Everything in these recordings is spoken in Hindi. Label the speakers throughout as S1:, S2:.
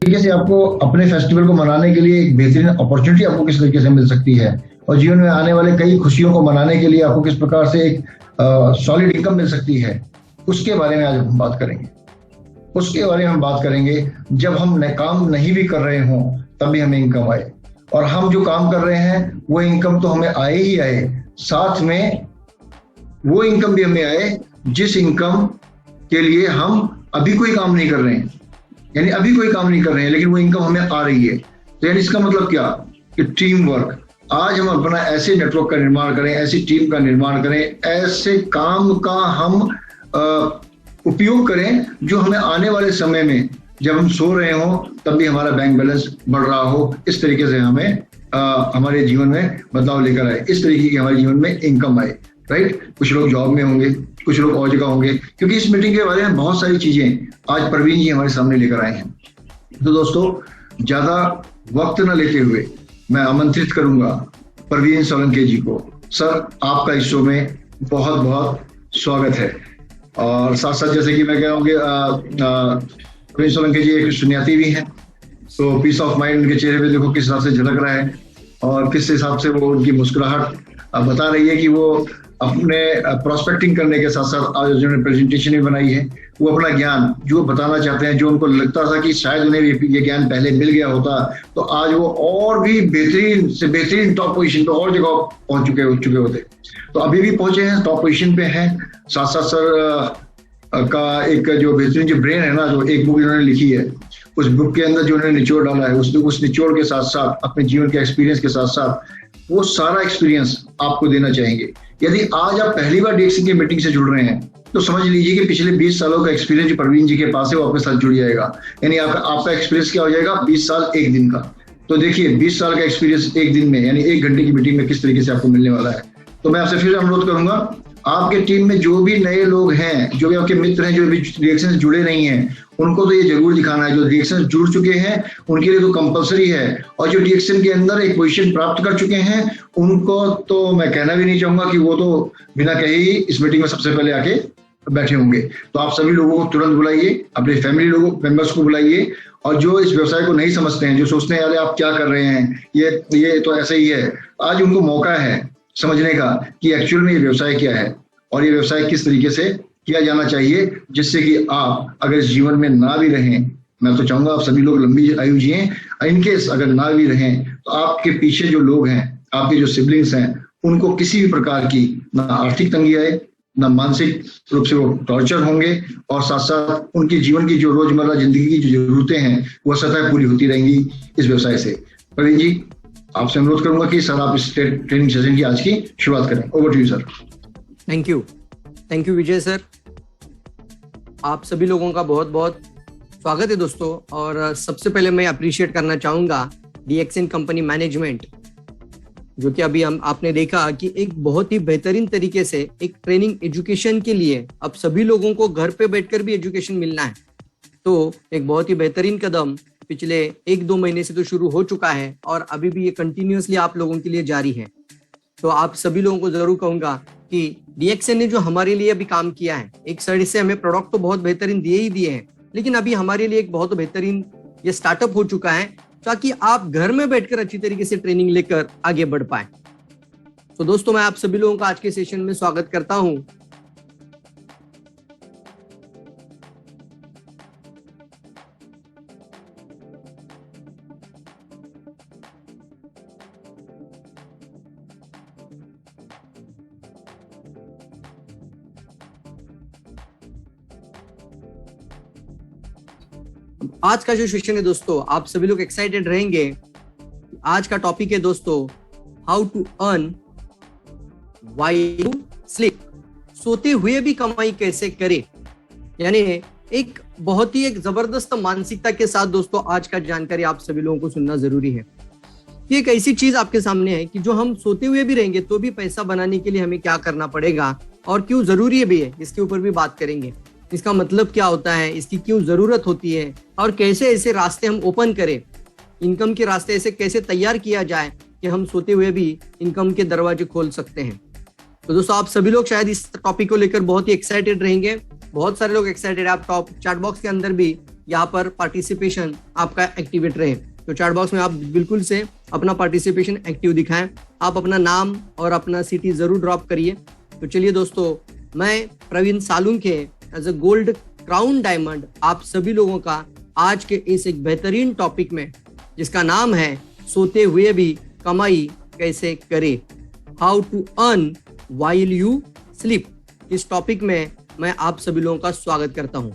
S1: तरीके से आपको अपने फेस्टिवल को मनाने के लिए एक बेहतरीन अपॉर्चुनिटी आपको किस तरीके से मिल सकती है, और जीवन में आने वाले कई खुशियों को मनाने के लिए आपको किस प्रकार से एक सॉलिड इनकम मिल सकती है, उसके बारे में आज हम बात करेंगे। उसके बारे में हम बात करेंगे जब हम काम नहीं भी कर रहे हों तब भी हमें इनकम आए, और हम जो काम कर रहे हैं वो इनकम तो हमें आए ही आए, साथ में वो इनकम भी हमें आए जिस इनकम के लिए हम अभी कोई काम नहीं कर रहे हैं, यानी अभी कोई काम नहीं कर रहे हैं लेकिन वो इनकम हमें आ रही है। तो यानी इसका मतलब क्या कि टीम वर्क। आज हम अपना ऐसे नेटवर्क का निर्माण करें, ऐसी टीम का निर्माण करें, ऐसे काम का हम उपयोग करें जो हमें आने वाले समय में जब हम सो रहे हों तब भी हमारा बैंक बैलेंस बढ़ रहा हो। इस तरीके से हमें हमारे जीवन में बदलाव लेकर आए, इस तरीके की हमारे जीवन में इनकम आए, राइट। कुछ लोग जॉब में होंगे, कुछ लोग और जगह होंगे, क्योंकि इस मीटिंग के बारे में बहुत सारी चीजें आज प्रवीण जी हमारे सामने लेकर आए हैं। तो दोस्तों, ज्यादा वक्त न लेते हुए मैं आमंत्रित करूंगा प्रवीण सोलंकी जी को। सर, आपका इस शो में बहुत बहुत स्वागत है। और साथ साथ जैसे कि मैं कह रहा हूँ कि प्रवीण सोलंकी जी एक सुन्याती भी हैं, तो पीस ऑफ माइंड उनके चेहरे पे देखो किस हिसाब से झलक रहा है और किस हिसाब से वो उनकी मुस्कुराहट बता रही है कि वो अपने प्रोस्पेक्टिंग करने के साथ साथ आज उन्होंने प्रेजेंटेशन भी बनाई है, वो अपना ज्ञान जो बताना चाहते हैं, जो उनको लगता था कि शायद उन्हें ये ज्ञान पहले मिल गया होता, तो आज वो और भी बेहतरीन से बेहतरीन टॉप पोजीशन पे और जगह पहुंच चुके होते। तो अभी भी पहुंचे हैं, टॉप पोजीशन पे हैं। साथ साथ सर का एक जो बेहतरीन जो ब्रेन है ना, जो एक बुक इन्होंने लिखी है, उस बुक के अंदर जो उन्होंने निचोड़ डाला है, उस निचोड़ के साथ साथ अपने जीवन के एक्सपीरियंस के साथ साथ वो सारा एक्सपीरियंस आपको देना चाहेंगे। यदि आज आप पहली बार डीएक्सन की मीटिंग से जुड़ रहे हैं तो समझ लीजिए कि पिछले 20 सालों का एक्सपीरियंस जो प्रवीण जी के पास है वो आपके साथ जुड़ जाएगा। यानी आपका एक्सपीरियंस क्या हो जाएगा, 20 साल एक दिन का। तो देखिए 20 साल का एक्सपीरियंस एक दिन में, यानी 1 घंटे की मीटिंग में किस तरीके से आपको मिलने वाला है। तो मैं आपसे फिर अनुरोध करूंगा, आपके टीम में जो भी नए लोग हैं, जो भी आपके मित्र हैं, जो भी डीएक्सन से जुड़े नहीं हैं, उनको तो ये जरूर दिखाना है। जो डीएक्सन से जुड़ चुके हैं उनके लिए तो कंपलसरी है, और जो डीएक्सन के अंदर एक पोजीशन प्राप्त कर चुके हैं उनको तो मैं कहना भी नहीं चाहूंगा कि वो तो बिना कहे ही इस मीटिंग में सबसे पहले आके बैठे होंगे। तो आप सभी लोगों को तुरंत बुलाइए, अपने फैमिली लोगों मेंबर्स को बुलाइए, और जो इस व्यवसाय को नहीं समझते हैं, जो सोचते हैं यार आप क्या कर रहे हैं, ये तो ऐसे ही है, आज उनको मौका है समझने का कि एक्चुअल में ये व्यवसाय क्या है और ये व्यवसाय किस तरीके से किया जाना चाहिए, जिससे कि आप अगर इस जीवन में ना भी रहें, मैं तो चाहूंगा आप सभी लोग लंबी आयु जिए, इनकेस अगर ना भी रहें तो आपके पीछे जो लोग हैं, आपके जो सिबलिंग्स हैं, उनको किसी भी प्रकार की ना आर्थिक तंगी आए, ना मानसिक रूप से वो टॉर्चर होंगे, और साथ साथ उनके जीवन की जो रोजमर्रा जिंदगी की जो जरूरतें हैं वो सतह पूरी होती रहेंगी इस व्यवसाय से। प्रवीण जी, आपसे अनुरोध करूंगा कि सर आप इस ट्रेनिंग सेशन की आज की शुरुआत करें। Over to you sir.
S2: Thank you Vijay sir. आप सभी लोगों का बहुत बहुत स्वागत है दोस्तों। और सबसे पहले मैं अप्रिशिएट करना चाहूंगा डीएक्सन कंपनी मैनेजमेंट, जो कि अभी आपने देखा कि एक बहुत ही बेहतरीन तरीके से एक ट्रेनिंग एजुकेशन के लिए अब सभी लोगों को घर पे बैठकर भी एजुकेशन मिलना है। तो एक बहुत ही बेहतरीन कदम पिछले 1-2 महीने से तो शुरू हो चुका है और अभी भी ये कंटिन्यूअसली आप लोगों के लिए जारी है। तो आप सभी लोगों को जरूर कहूंगा कि डीएक्सन ने जो हमारे लिए अभी काम किया है, एक साइड से हमें प्रोडक्ट तो बहुत बेहतरीन दिए ही दिए हैं, लेकिन अभी हमारे लिए एक बहुत बेहतरीन ये स्टार्टअप हो चुका है ताकि आप घर में बैठकर अच्छी तरीके से ट्रेनिंग लेकर आगे बढ़ पाए। तो दोस्तों, मैं आप सभी लोगों का आज के सेशन में स्वागत करता हूं। आज का जो सेशन है दोस्तों, आप सभी लोग एक्साइटेड रहेंगे। आज का टॉपिक है दोस्तों, how to earn while you sleep. सोते हुए भी कमाई कैसे करें। यानी एक बहुत ही एक जबरदस्त मानसिकता के साथ दोस्तों आज का जानकारी आप सभी लोगों को सुनना जरूरी है। ये एक ऐसी चीज आपके सामने है कि जो हम सोते हुए भी रहेंगे तो भी पैसा बनाने के लिए हमें क्या करना पड़ेगा और क्यों जरूरी भी है, इसके ऊपर भी बात करेंगे। इसका मतलब क्या होता है, इसकी क्यों जरूरत होती है और कैसे ऐसे रास्ते हम ओपन करें, इनकम के रास्ते ऐसे कैसे तैयार किया जाए कि हम सोते हुए भी इनकम के दरवाजे खोल सकते हैं। तो दोस्तों, आप सभी लोग शायद इस टॉपिक को लेकर बहुत ही एक्साइटेड रहेंगे। बहुत सारे लोग एक्साइटेड है। आप टॉप चैट बॉक्स के अंदर भी यहाँ पर पार्टिसिपेशन आपका एक्टिवेट रहे। तो चैट बॉक्स में आप बिल्कुल से अपना पार्टिसिपेशन एक्टिव दिखाएं। आप अपना नाम और अपना सिटी जरूर ड्रॉप करिए। तो चलिए दोस्तों, मैं Praveen Salunkhe as a gold crown diamond आप सभी लोगों का आज के इस एक बेहतरीन टॉपिक में, जिसका नाम है सोते हुए भी कमाई कैसे करें, how to earn while you sleep, इस टॉपिक में मैं आप सभी लोगों का स्वागत करता हूं।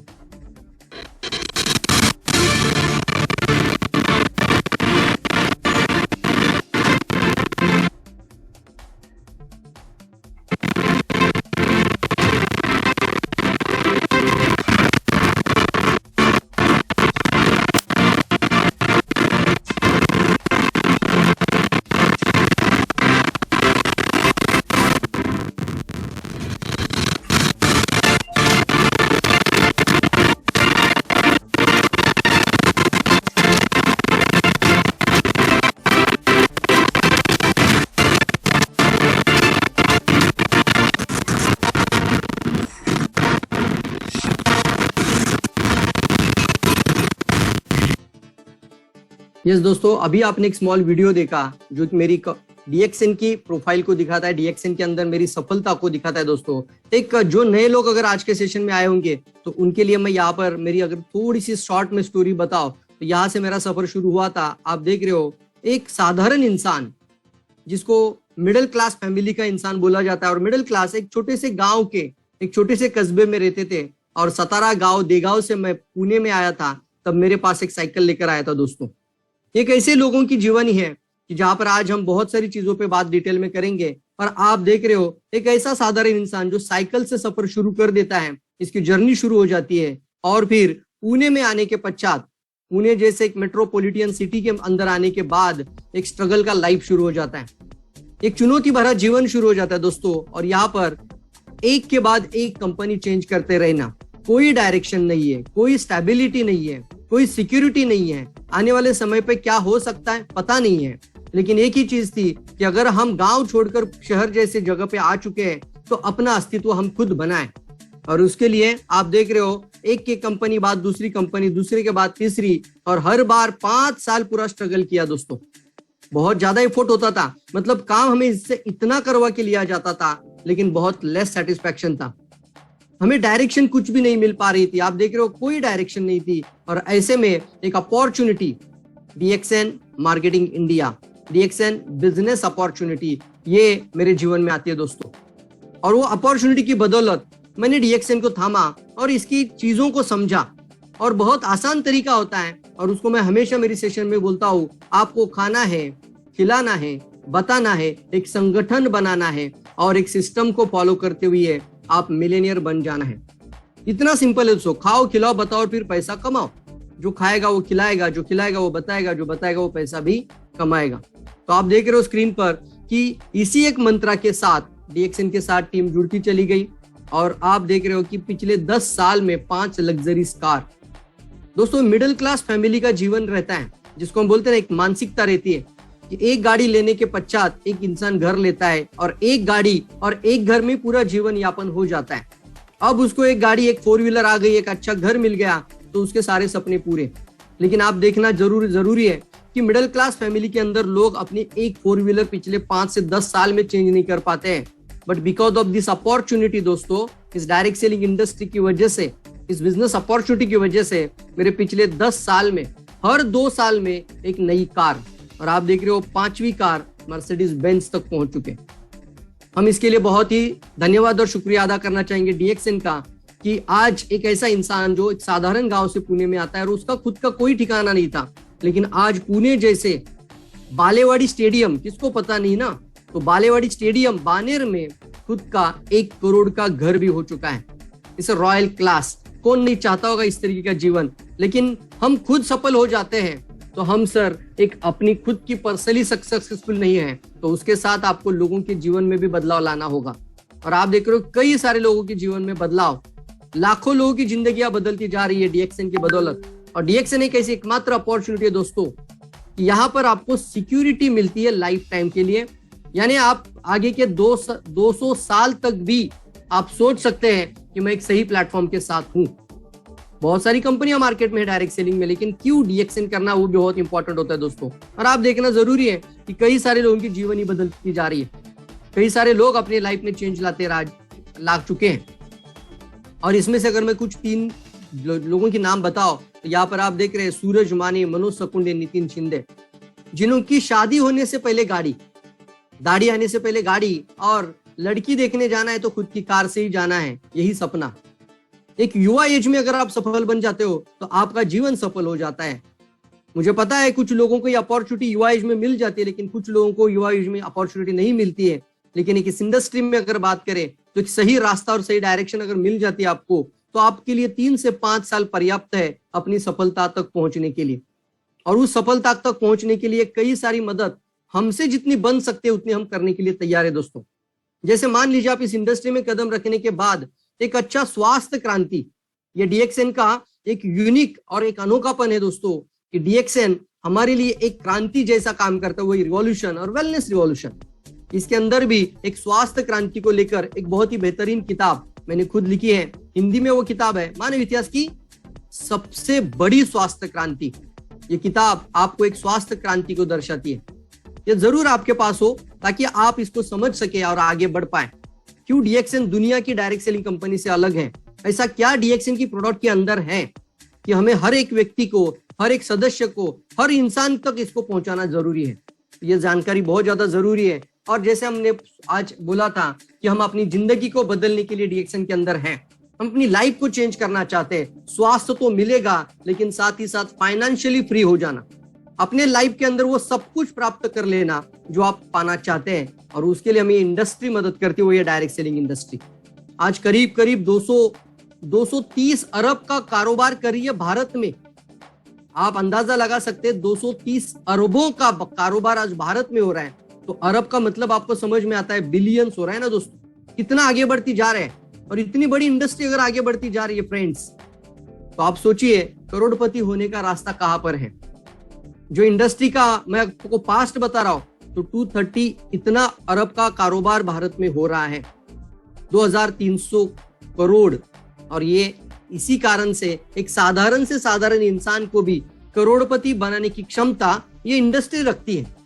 S2: यस दोस्तों, अभी आपने एक स्मॉल वीडियो देखा जो मेरी डीएक्सएन की प्रोफाइल को दिखाता है, डीएक्सएन के अंदर मेरी सफलता को दिखाता है। दोस्तों, एक जो नए लोग अगर आज के सेशन में आए होंगे तो उनके लिए मैं यहाँ पर मेरी अगर थोड़ी सी शॉर्ट में स्टोरी बताओ तो यहाँ से मेरा सफर शुरू हुआ था। आप देख रहे हो, एक साधारण इंसान जिसको मिडिल क्लास फैमिली का इंसान बोला जाता है, और मिडिल क्लास एक छोटे से गाँव के एक छोटे से कस्बे में रहते थे, और सतारा गाँव देगांव से मैं पुणे में आया था, तब मेरे पास एक साइकिल लेकर आया था। दोस्तों, एक ऐसे लोगों की जीवनी है कि जहां पर आज हम बहुत सारी चीजों पे बात डिटेल में करेंगे। और आप देख रहे हो, एक ऐसा साधारण इंसान जो साइकिल से सफर शुरू कर देता है, इसकी जर्नी शुरू हो जाती है, और फिर पुणे में आने के पश्चात, पुणे जैसे एक मेट्रोपॉलिटन सिटी के अंदर आने के बाद एक स्ट्रगल का लाइफ शुरू हो जाता है, एक चुनौती भरा जीवन शुरू हो जाता है दोस्तों। और यहाँ पर एक के बाद एक कंपनी चेंज करते रहना, कोई डायरेक्शन नहीं है, कोई स्टेबिलिटी नहीं है, कोई सिक्योरिटी नहीं है, आने वाले समय पे क्या हो सकता है पता नहीं है। लेकिन एक ही चीज थी कि अगर हम गांव छोड़कर शहर जैसे जगह पे आ चुके हैं तो अपना अस्तित्व हम खुद बनाएं। और उसके लिए आप देख रहे हो, एक की कंपनी बाद दूसरी कंपनी, दूसरे के बाद तीसरी, और हर बार 5 साल पूरा स्ट्रगल किया दोस्तों। बहुत ज्यादा एफर्ट होता था, मतलब काम हमें इससे इतना करवा के लिया जाता था, लेकिन बहुत लेस सेटिस्फेक्शन था। हमें डायरेक्शन कुछ भी नहीं मिल पा रही थी। आप देख रहे हो, कोई डायरेक्शन नहीं थी। और ऐसे में एक opportunity, DXN marketing India, DXN business opportunity, ये मेरे जीवन में आती है दोस्तों। और वो अपॉर्चुनिटी की बदौलत मैंने डीएक्सएन को थामा और इसकी चीजों को समझा। और बहुत आसान तरीका होता है, और उसको मैं हमेशा मेरी सेशन में बोलता हूं, आपको खाना है, खिलाना है, बताना है, एक संगठन बनाना है, और एक सिस्टम को फॉलो करते हुए आप मिलेनियर बन जाना है। इतना सिंपल है दोस्तों। खाओ, खिलाओ, बताओ, फिर पैसा कमाओ। जो खाएगा वो खिलाएगा, जो खिलाएगा वो बताएगा, जो बताएगा वो पैसा भी कमाएगा। तो आप देख रहे हो स्क्रीन पर कि इसी एक मंत्र के साथ डीएक्सएन के साथ टीम जुड़ती चली गई। और आप देख रहे हो कि पिछले 10 साल में 5 लग्जरीज कार। दोस्तों, मिडिल क्लास फैमिली का जीवन रहता है, जिसको हम बोलते हैं एक मानसिकता रहती है कि एक गाड़ी लेने के पश्चात एक इंसान घर लेता है, और एक गाड़ी और एक घर में पूरा जीवन यापन हो जाता है। अब उसको एक गाड़ी, एक 4 व्हीलर आ गई, एक अच्छा घर मिल गया, तो उसके सारे सपने पूरे। लेकिन आप देखना जरूरी है कि मिडिल क्लास फैमिली के अंदर लोग अपनी एक 4 व्हीलर पिछले 5 से 10 साल में चेंज नहीं कर पाते हैं। But because of this opportunity दोस्तों, इस डायरेक्ट सेलिंग इंडस्ट्री की वजह से, इस बिजनेस अपॉर्चुनिटी की वजह से मेरे पिछले 10 साल में हर 2 साल में एक नई कार, और आप देख रहे हो 5वीं कार मर्सिडीज बेंज तक पहुंच चुके। हम इसके लिए बहुत ही धन्यवाद और शुक्रिया अदा करना चाहेंगे DXN का, कि आज एक ऐसा इंसान जो एक साधारण गांव से पुणे में आता है और उसका खुद का कोई ठिकाना नहीं था, लेकिन आज पुणे जैसे बालेवाड़ी स्टेडियम, किसको पता नहीं ना, तो बालेवाड़ी स्टेडियम बानेर में खुद का 1 करोड़ का घर भी हो चुका है। इसे रॉयल क्लास, कौन नहीं चाहता होगा इस तरीके का जीवन। लेकिन हम खुद सफल हो जाते हैं तो हम सर एक अपनी खुद की पर्सनली सक्सेसफुल नहीं है, तो उसके साथ आपको लोगों के जीवन में भी बदलाव लाना होगा। और आप देख रहे हो कई सारे लोगों के जीवन में बदलाव, लाखों लोगों की जिंदगियां बदलती जा रही है DXN की बदौलत। और DXN एक ऐसी एकमात्र अपॉर्चुनिटी है दोस्तों, यहाँ पर आपको सिक्योरिटी मिलती है लाइफ टाइम के लिए। यानी आप आगे के 200 साल तक भी आप सोच सकते हैं कि मैं एक सही प्लेटफॉर्म के साथ हूं। बहुत सारी कंपनियां मार्केट में है डायरेक्ट सेलिंग में, लेकिन क्यों DXN करना, वो भी बहुत इंपॉर्टेंट होता है दोस्तों। और आप देखना जरूरी है कि कई सारे लोगों की जीवन ही बदलती जा रही है, कई सारे लोग अपनी लाइफ में चेंज ला चुके हैं। और इसमें से अगर मैं कुछ 3 लोगों के नाम बताओ, तो यहाँ पर आप देख रहे हैं सूरज माने, मनोज सकुंडे, नितिन शिंदे, जिनकी शादी होने से पहले गाड़ी, दाढ़ी आने से पहले गाड़ी, और लड़की देखने जाना है तो खुद की कार से ही जाना है, यही सपना। एक युवा एज में अगर आप सफल बन जाते हो तो आपका जीवन सफल हो जाता है। मुझे पता है कुछ लोगों को ये अपॉर्चुनिटी युवा एज में मिल जाती है, लेकिन कुछ लोगों को युवा एज में अपॉर्चुनिटी नहीं मिलती है। लेकिन एक इस इंडस्ट्री में अगर बात करें तो एक सही रास्ता और सही डायरेक्शन अगर मिल जाती है आपको, तो आपके लिए 3 से 5 साल पर्याप्त है अपनी सफलता तक पहुंचने के लिए। और उस सफलता तक पहुंचने के लिए कई सारी मदद हमसे जितनी बन सकते हैं उतनी हम करने के लिए तैयार है दोस्तों। जैसे मान लीजिए आप इस इंडस्ट्री में कदम रखने के बाद एक अच्छा स्वास्थ्य क्रांति, ये DXN का एक यूनिक और एक अनोखापन है दोस्तों, कि DXN हमारे लिए एक क्रांति जैसा काम करता है, वही रिवॉल्यूशन और वेलनेस रिवॉल्यूशन। इसके अंदर भी एक स्वास्थ्य क्रांति को लेकर एक बहुत ही बेहतरीन किताब मैंने खुद लिखी है। हिंदी में वो किताब है मानव इतिहास की सबसे बड़ी स्वास्थ्य क्रांति। ये किताब आपको एक स्वास्थ्य क्रांति को दर्शाती है। ये जरूर आपके पास हो ताकि आप इसको समझ सके और आगे बढ़ पाए। क्यों DXN दुनिया की डायरेक्ट सेलिंग कंपनी से अलग है, ऐसा क्या DXN की प्रोडक्ट के अंदर है कि हमें हर एक व्यक्ति को, हर एक सदस्य को, हर इंसान तक इसको पहुंचाना जरूरी है। ये जानकारी बहुत ज्यादा जरूरी है। और जैसे हमने आज बोला था कि हम अपनी जिंदगी को बदलने के लिए DXN के अंदर हैं, हम अपनी लाइफ को चेंज करना चाहते हैं। स्वास्थ्य तो मिलेगा, लेकिन साथ ही साथ फाइनेंशियली फ्री हो जाना, अपने लाइफ के अंदर वो सब कुछ प्राप्त कर लेना जो आप पाना चाहते हैं। और उसके लिए हमें इंडस्ट्री मदद करती है, वो ये डायरेक्ट सेलिंग इंडस्ट्री। आज करीब करीब 230 अरब का कारोबार कर रही है भारत में। आप अंदाजा लगा सकते हैं 230 अरबों का कारोबार आज भारत में हो रहा है। तो अरब का मतलब आपको समझ में आता है, बिलियंस हो रहा है ना दोस्तों। कितना आगे बढ़ती जा रहे हैं, और इतनी बड़ी इंडस्ट्री अगर आगे बढ़ती जा रही है फ्रेंड्स, तो आप सोचिए करोड़पति होने का रास्ता कहां पर है। जो इंडस्ट्री का मैं आपको पास्ट बता रहा हूं, तो 230 इतना अरब का कारोबार भारत में हो रहा है, 2300 करोड़। और ये इसी कारण से एक साधारण से साधारण इंसान को भी करोड़पति बनाने की क्षमता ये इंडस्ट्री रखती है।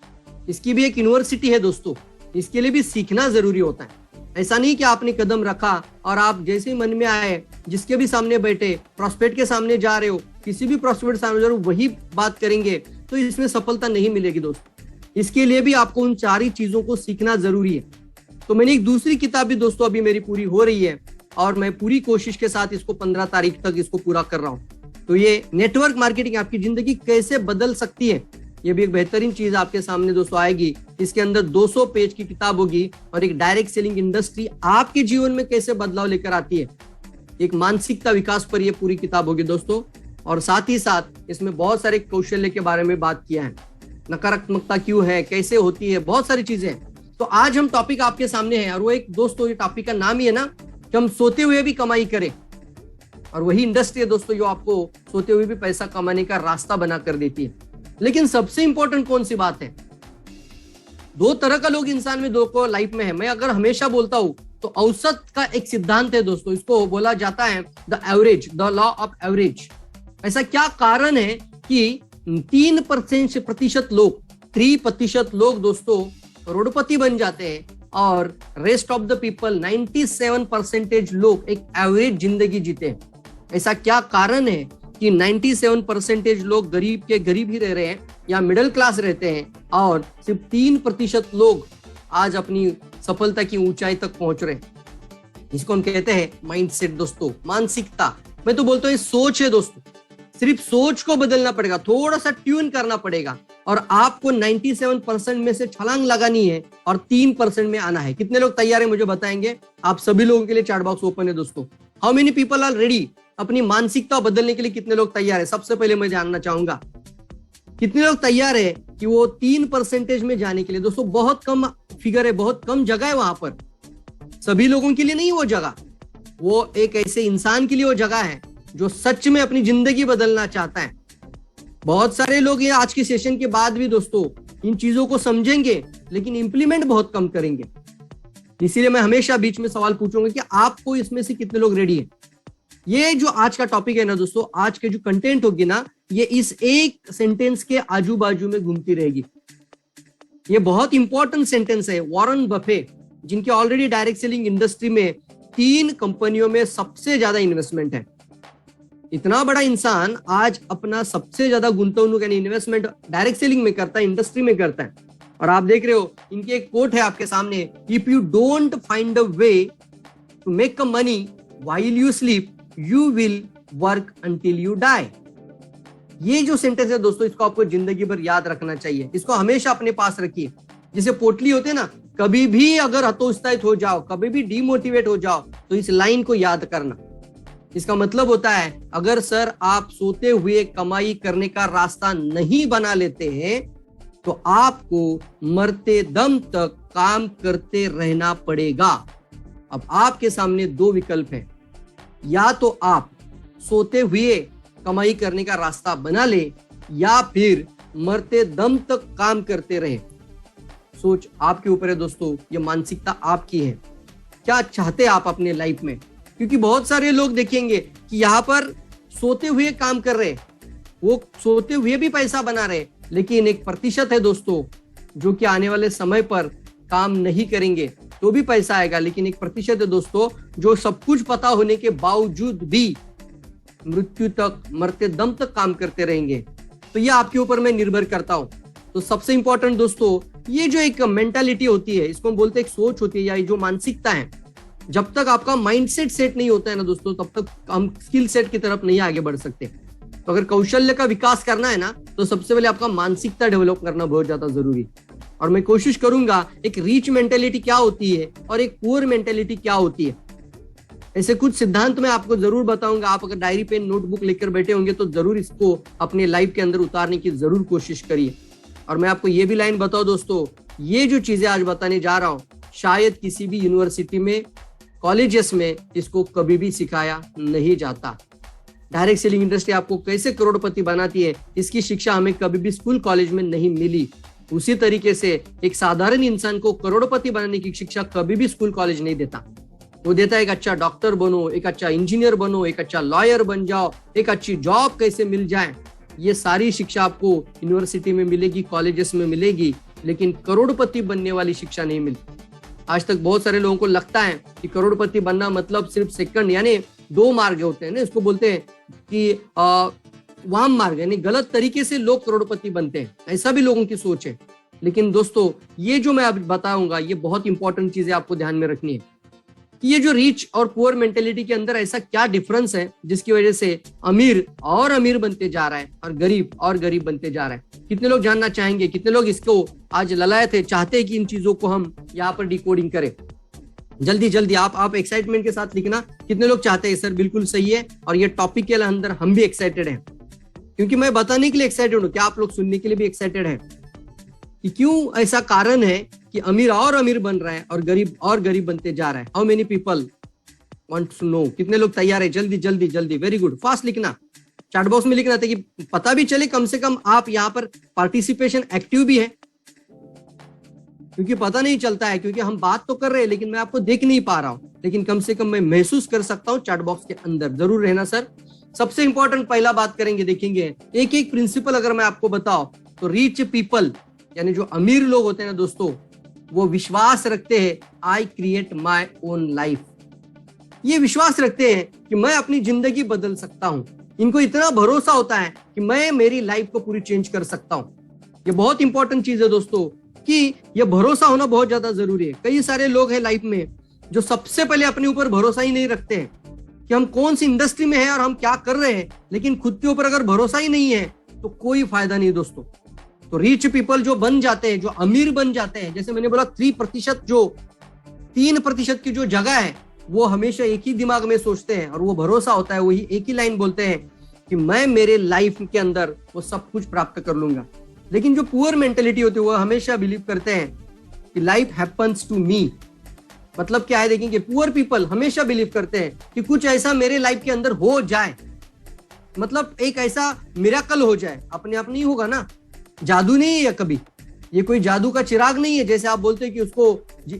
S2: इसकी भी एक यूनिवर्सिटी है दोस्तों, इसके लिए भी सीखना जरूरी होता है। ऐसा नहीं कि आपने कदम रखा और आप जैसे ही मन में आए, जिसके भी सामने बैठे, प्रोस्पेक्ट के सामने जा रहे हो, किसी भी प्रोस्पेक्ट सामने जा रहे हो, वही बात करेंगे, तो इसमें सफलता नहीं मिलेगी दोस्तों। इसके लिए भी आपको उन 4 ही चीजों को सीखना जरूरी है। तो मैंने एक दूसरी किताब भी दोस्तों अभी मेरी पूरी हो रही है, और मैं पूरी कोशिश के साथ इसको 15 तारीख तक इसको पूरा कर रहा हूं। तो ये नेटवर्क मार्केटिंग आपकी जिंदगी कैसे बदल सकती है, ये भी एक बेहतरीन चीज आपके सामने दोस्तों आएगी। इसके अंदर 200 पेज की किताब होगी, और एक डायरेक्ट सेलिंग इंडस्ट्री आपके जीवन में कैसे बदलाव लेकर आती है, एक मानसिकता विकास पर यह पूरी किताब होगी दोस्तों। और साथ ही साथ इसमें बहुत सारे कौशल्य के बारे में बात किया है, नकारात्मकता क्यों है, कैसे होती है, बहुत सारी चीजें हैं। तो आज हम टॉपिक आपके सामने है, और वो एक दोस्तों ये टॉपिक का नाम ही है ना कि हम सोते हुए भी कमाई करें। और वही इंडस्ट्री है दोस्तों जो आपको सोते हुए भी पैसा कमाने का रास्ता बना कर देती है। लेकिन सबसे इंपॉर्टेंट कौन सी बात है, 2 तरह का लोग इंसान में, 2 को लाइफ में है। मैं अगर हमेशा बोलता हूं तो औसत का एक सिद्धांत है दोस्तों, इसको बोला जाता है the average, the law of average. ऐसा क्या कारण है कि 3% लोग दोस्तों करोड़पति बन जाते हैं और रेस्ट ऑफ द पीपल 97% लोग एक एवरेज जिंदगी जीते हैं? ऐसा क्या कारण है कि 97% लोग गरीब के गरीब ही रह रहे हैं या मिडिल क्लास रहते हैं और सिर्फ 3% लोग आज अपनी सफलता की ऊंचाई तक पहुंच रहे हैं? इसको हम कहते हैं माइंडसेट दोस्तों, मानसिकता। मैं तो बोलता हूँ सोच है दोस्तों, सिर्फ सोच को बदलना पड़ेगा, थोड़ा सा ट्यून करना पड़ेगा और आपको 97% में से छलांग लगानी है और 3% में आना है। कितने लोग तैयार है मुझे बताएंगे? आप सभी लोगों के लिए चैट बॉक्स ओपन है दोस्तों। How many people are ready? अपनी मानसिकता बदलने के लिए कितने लोग तैयार है? सबसे पहले मैं जानना चाहूंगा कितने लोग तैयार है कि वो 3% में जाने के लिए? दोस्तों बहुत कम फिगर है, बहुत कम जगह है वहां पर। सभी लोगों के लिए नहीं वो जगह, वो एक ऐसे इंसान के लिए वो जगह है जो सच में अपनी जिंदगी बदलना चाहता है। बहुत सारे लोग ये आज के सेशन के बाद भी दोस्तों इन चीजों को समझेंगे लेकिन इंप्लीमेंट बहुत कम करेंगे। इसीलिए मैं हमेशा बीच में सवाल पूछूंगा कि आपको इसमें से कितने लोग रेडी हैं? ये जो आज का टॉपिक है ना दोस्तों, आज के जो कंटेंट होगी ना, ये इस एक सेंटेंस के आजू बाजू में घूमती रहेगी। ये बहुत इंपॉर्टेंट सेंटेंस है। वॉरेन बफे, जिनके ऑलरेडी डायरेक्ट सेलिंग इंडस्ट्री में 3 कंपनियों में सबसे ज्यादा इन्वेस्टमेंट है, इतना बड़ा इंसान आज अपना सबसे ज्यादा गुंतवणूक यानी इन्वेस्टमेंट डायरेक्ट सेलिंग में करता है, इंडस्ट्री में करता है। और आप देख रहे हो इनकी एक कोट है आपके सामने, if you don't find a way to make a money while you sleep you will work until you die. ये जो सेंटेंस है दोस्तों, इसको आपको जिंदगी भर याद रखना चाहिए। इसको हमेशा अपने पास रखिए। जैसे पोटली होते हैं ना, कभी भी अगर हतोत्साहित हो जाओ, कभी भी डिमोटिवेट हो जाओ, तो इस लाइन को याद करना। इसका मतलब होता है अगर सर आप सोते हुए कमाई करने का रास्ता नहीं बना लेते हैं तो आपको मरते दम तक काम करते रहना पड़ेगा। अब आपके सामने 2 विकल्प हैं, या तो आप सोते हुए कमाई करने का रास्ता बना ले या फिर मरते दम तक काम करते रहे। सोच आपके ऊपर है दोस्तों, ये मानसिकता आपकी है। क्या चाहते आप अपने लाइफ में? क्योंकि बहुत सारे लोग देखेंगे कि यहाँ पर सोते हुए काम कर रहे, वो सोते हुए भी पैसा बना रहे, लेकिन 1% है दोस्तों जो कि आने वाले समय पर काम नहीं करेंगे तो भी पैसा आएगा, लेकिन 1% है दोस्तों जो सब कुछ पता होने के बावजूद भी मृत्यु तक, मरते दम तक काम करते रहेंगे। तो ये आपके ऊपर मैं निर्भर करता हूं। तो सबसे इंपॉर्टेंट दोस्तों, ये जो एक मेंटालिटी होती है, इसको हम बोलते हैं एक सोच होती है या ये जो मानसिकता है, जब तक आपका माइंडसेट सेट नहीं होता है ना दोस्तों, तब तक हम स्किल सेट की तरफ नहीं आगे बढ़ सकते। तो अगर कौशल्य का विकास करना है ना, तो सबसे पहले आपका मानसिकता डेवलप करना बहुत ज्यादा जरूरी। और मैं कोशिश करूंगा एक रीच मेंटेलिटी क्या होती है और एक पुअर मेंटेलिटी क्या होती है, ऐसे कुछ सिद्धांत मैं आपको जरूर बताऊंगा। आप अगर डायरी पेन नोटबुक लेकर बैठे होंगे तो जरूर इसको अपने लाइफ के अंदर उतारने की जरूर कोशिश करिए। और मैं आपको ये भी लाइन बताऊं दोस्तों, ये जो चीजें आज बताने जा रहा हूं, शायद किसी भी यूनिवर्सिटी में, कॉलेजेस में इसको कभी भी सिखाया नहीं जाता। डायरेक्ट सेलिंग इंडस्ट्री आपको कैसे करोड़पति बनाती है, इसकी शिक्षा हमें कभी भी स्कूल कॉलेज में नहीं मिली। उसी तरीके से एक साधारण इंसान को करोड़पति बनाने की शिक्षा कभी भी स्कूल कॉलेज नहीं देता। वो देता है एक अच्छा डॉक्टर बनो, एक अच्छा इंजीनियर बनो, एक अच्छा लॉयर बन जाओ, एक अच्छी जॉब कैसे मिल जाए। ये सारी शिक्षा आपको यूनिवर्सिटी में मिलेगी, कॉलेजेस में मिलेगी, लेकिन करोड़पति बनने वाली शिक्षा नहीं मिलती। आज तक बहुत सारे लोगों को लगता है कि करोड़पति बनना मतलब सिर्फ सेकंड, यानी 2 मार्ग होते हैं ना, इसको बोलते हैं कि वाम मार्ग, यानी गलत तरीके से लोग करोड़पति बनते हैं, ऐसा भी लोगों की सोच है। लेकिन दोस्तों ये जो मैं अब बताऊंगा, ये बहुत इंपॉर्टेंट चीजें आपको ध्यान में रखनी है कि ये जो रिच और पुअर मेंटेलिटी के अंदर ऐसा क्या डिफरेंस है जिसकी वजह से अमीर और अमीर बनते जा रहा है और गरीब बनते जा रहा है। कितने लोग जानना चाहेंगे? कितने लोग इसको आज ललायत है, चाहते हैं कि इन चीजों को हम यहाँ पर डिकोडिंग करें? जल्दी जल्दी आप एक्साइटमेंट के साथ लिखना, कितने लोग चाहते हैं? सर बिल्कुल सही है, और ये टॉपिक के अंदर हम भी एक्साइटेड हैं, क्योंकि मैं बताने के लिए एक्साइटेड हूँ। क्या आप लोग सुनने के लिए भी एक्साइटेड हैं कि क्यों ऐसा कारण है कि अमीर और अमीर बन रहा है और गरीब बनते जा रहा है? How many people want to know? कितने लोग तैयार है? जल्दी जल्दी जल्दी, वेरी गुड, फास्ट लिखना, चैट बॉक्स में लिखना, ताकि पता भी चले कम से कम आप यहाँ पर पार्टिसिपेशन एक्टिव भी है, क्योंकि पता नहीं चलता है, क्योंकि हम बात तो कर रहे हैं लेकिन मैं आपको देख नहीं पा रहा हूं, लेकिन कम से कम मैं महसूस कर सकता हूं चैट बॉक्स के अंदर। जरूर रहना सर, सबसे इंपॉर्टेंट पहला बात करेंगे, देखेंगे एक एक प्रिंसिपल अगर मैं आपको बताऊं तो रिच पीपल यानी जो अमीर लोग होते हैं ना दोस्तों, वो विश्वास रखते हैं I create my own life. ये विश्वास रखते हैं कि मैं अपनी जिंदगी बदल सकता हूं। इनको इतना भरोसा होता है कि मैं मेरी लाइफ को पूरी चेंज कर सकता हूं। ये बहुत इंपॉर्टेंट चीज है दोस्तों कि ये भरोसा होना बहुत ज्यादा जरूरी है। कई सारे लोग हैं लाइफ में जो सबसे पहले अपने ऊपर भरोसा ही नहीं रखते हैं कि हम कौन सी इंडस्ट्री में हैं और हम क्या कर रहे हैं, लेकिन खुद के ऊपर अगर भरोसा ही नहीं है तो कोई फायदा नहीं दोस्तों। तो रिच पीपल जो बन जाते हैं, जो अमीर बन जाते हैं, जैसे मैंने बोला 3% जो 3% की जो जगह है वो हमेशा एक ही दिमाग में सोचते हैं और वो भरोसा होता है, वही एक ही लाइन बोलते हैं कि मैं मेरे लाइफ के अंदर वो सब कुछ प्राप्त कर लूंगा। लेकिन जो पुअर मेंटेलिटी होती है वो हमेशा बिलीव करते हैं कि लाइफ हैपन्स टू मी। मतलब क्या है, देखेंगे पुअर पीपल हमेशा बिलीव करते हैं कि कुछ ऐसा मेरे लाइफ के अंदर हो जाए, मतलब एक ऐसा मिरेकल हो जाए। अपने आप नहीं होगा ना, जादू नहीं है कभी, ये कोई जादू का चिराग नहीं है जैसे आप बोलते हैं कि उसको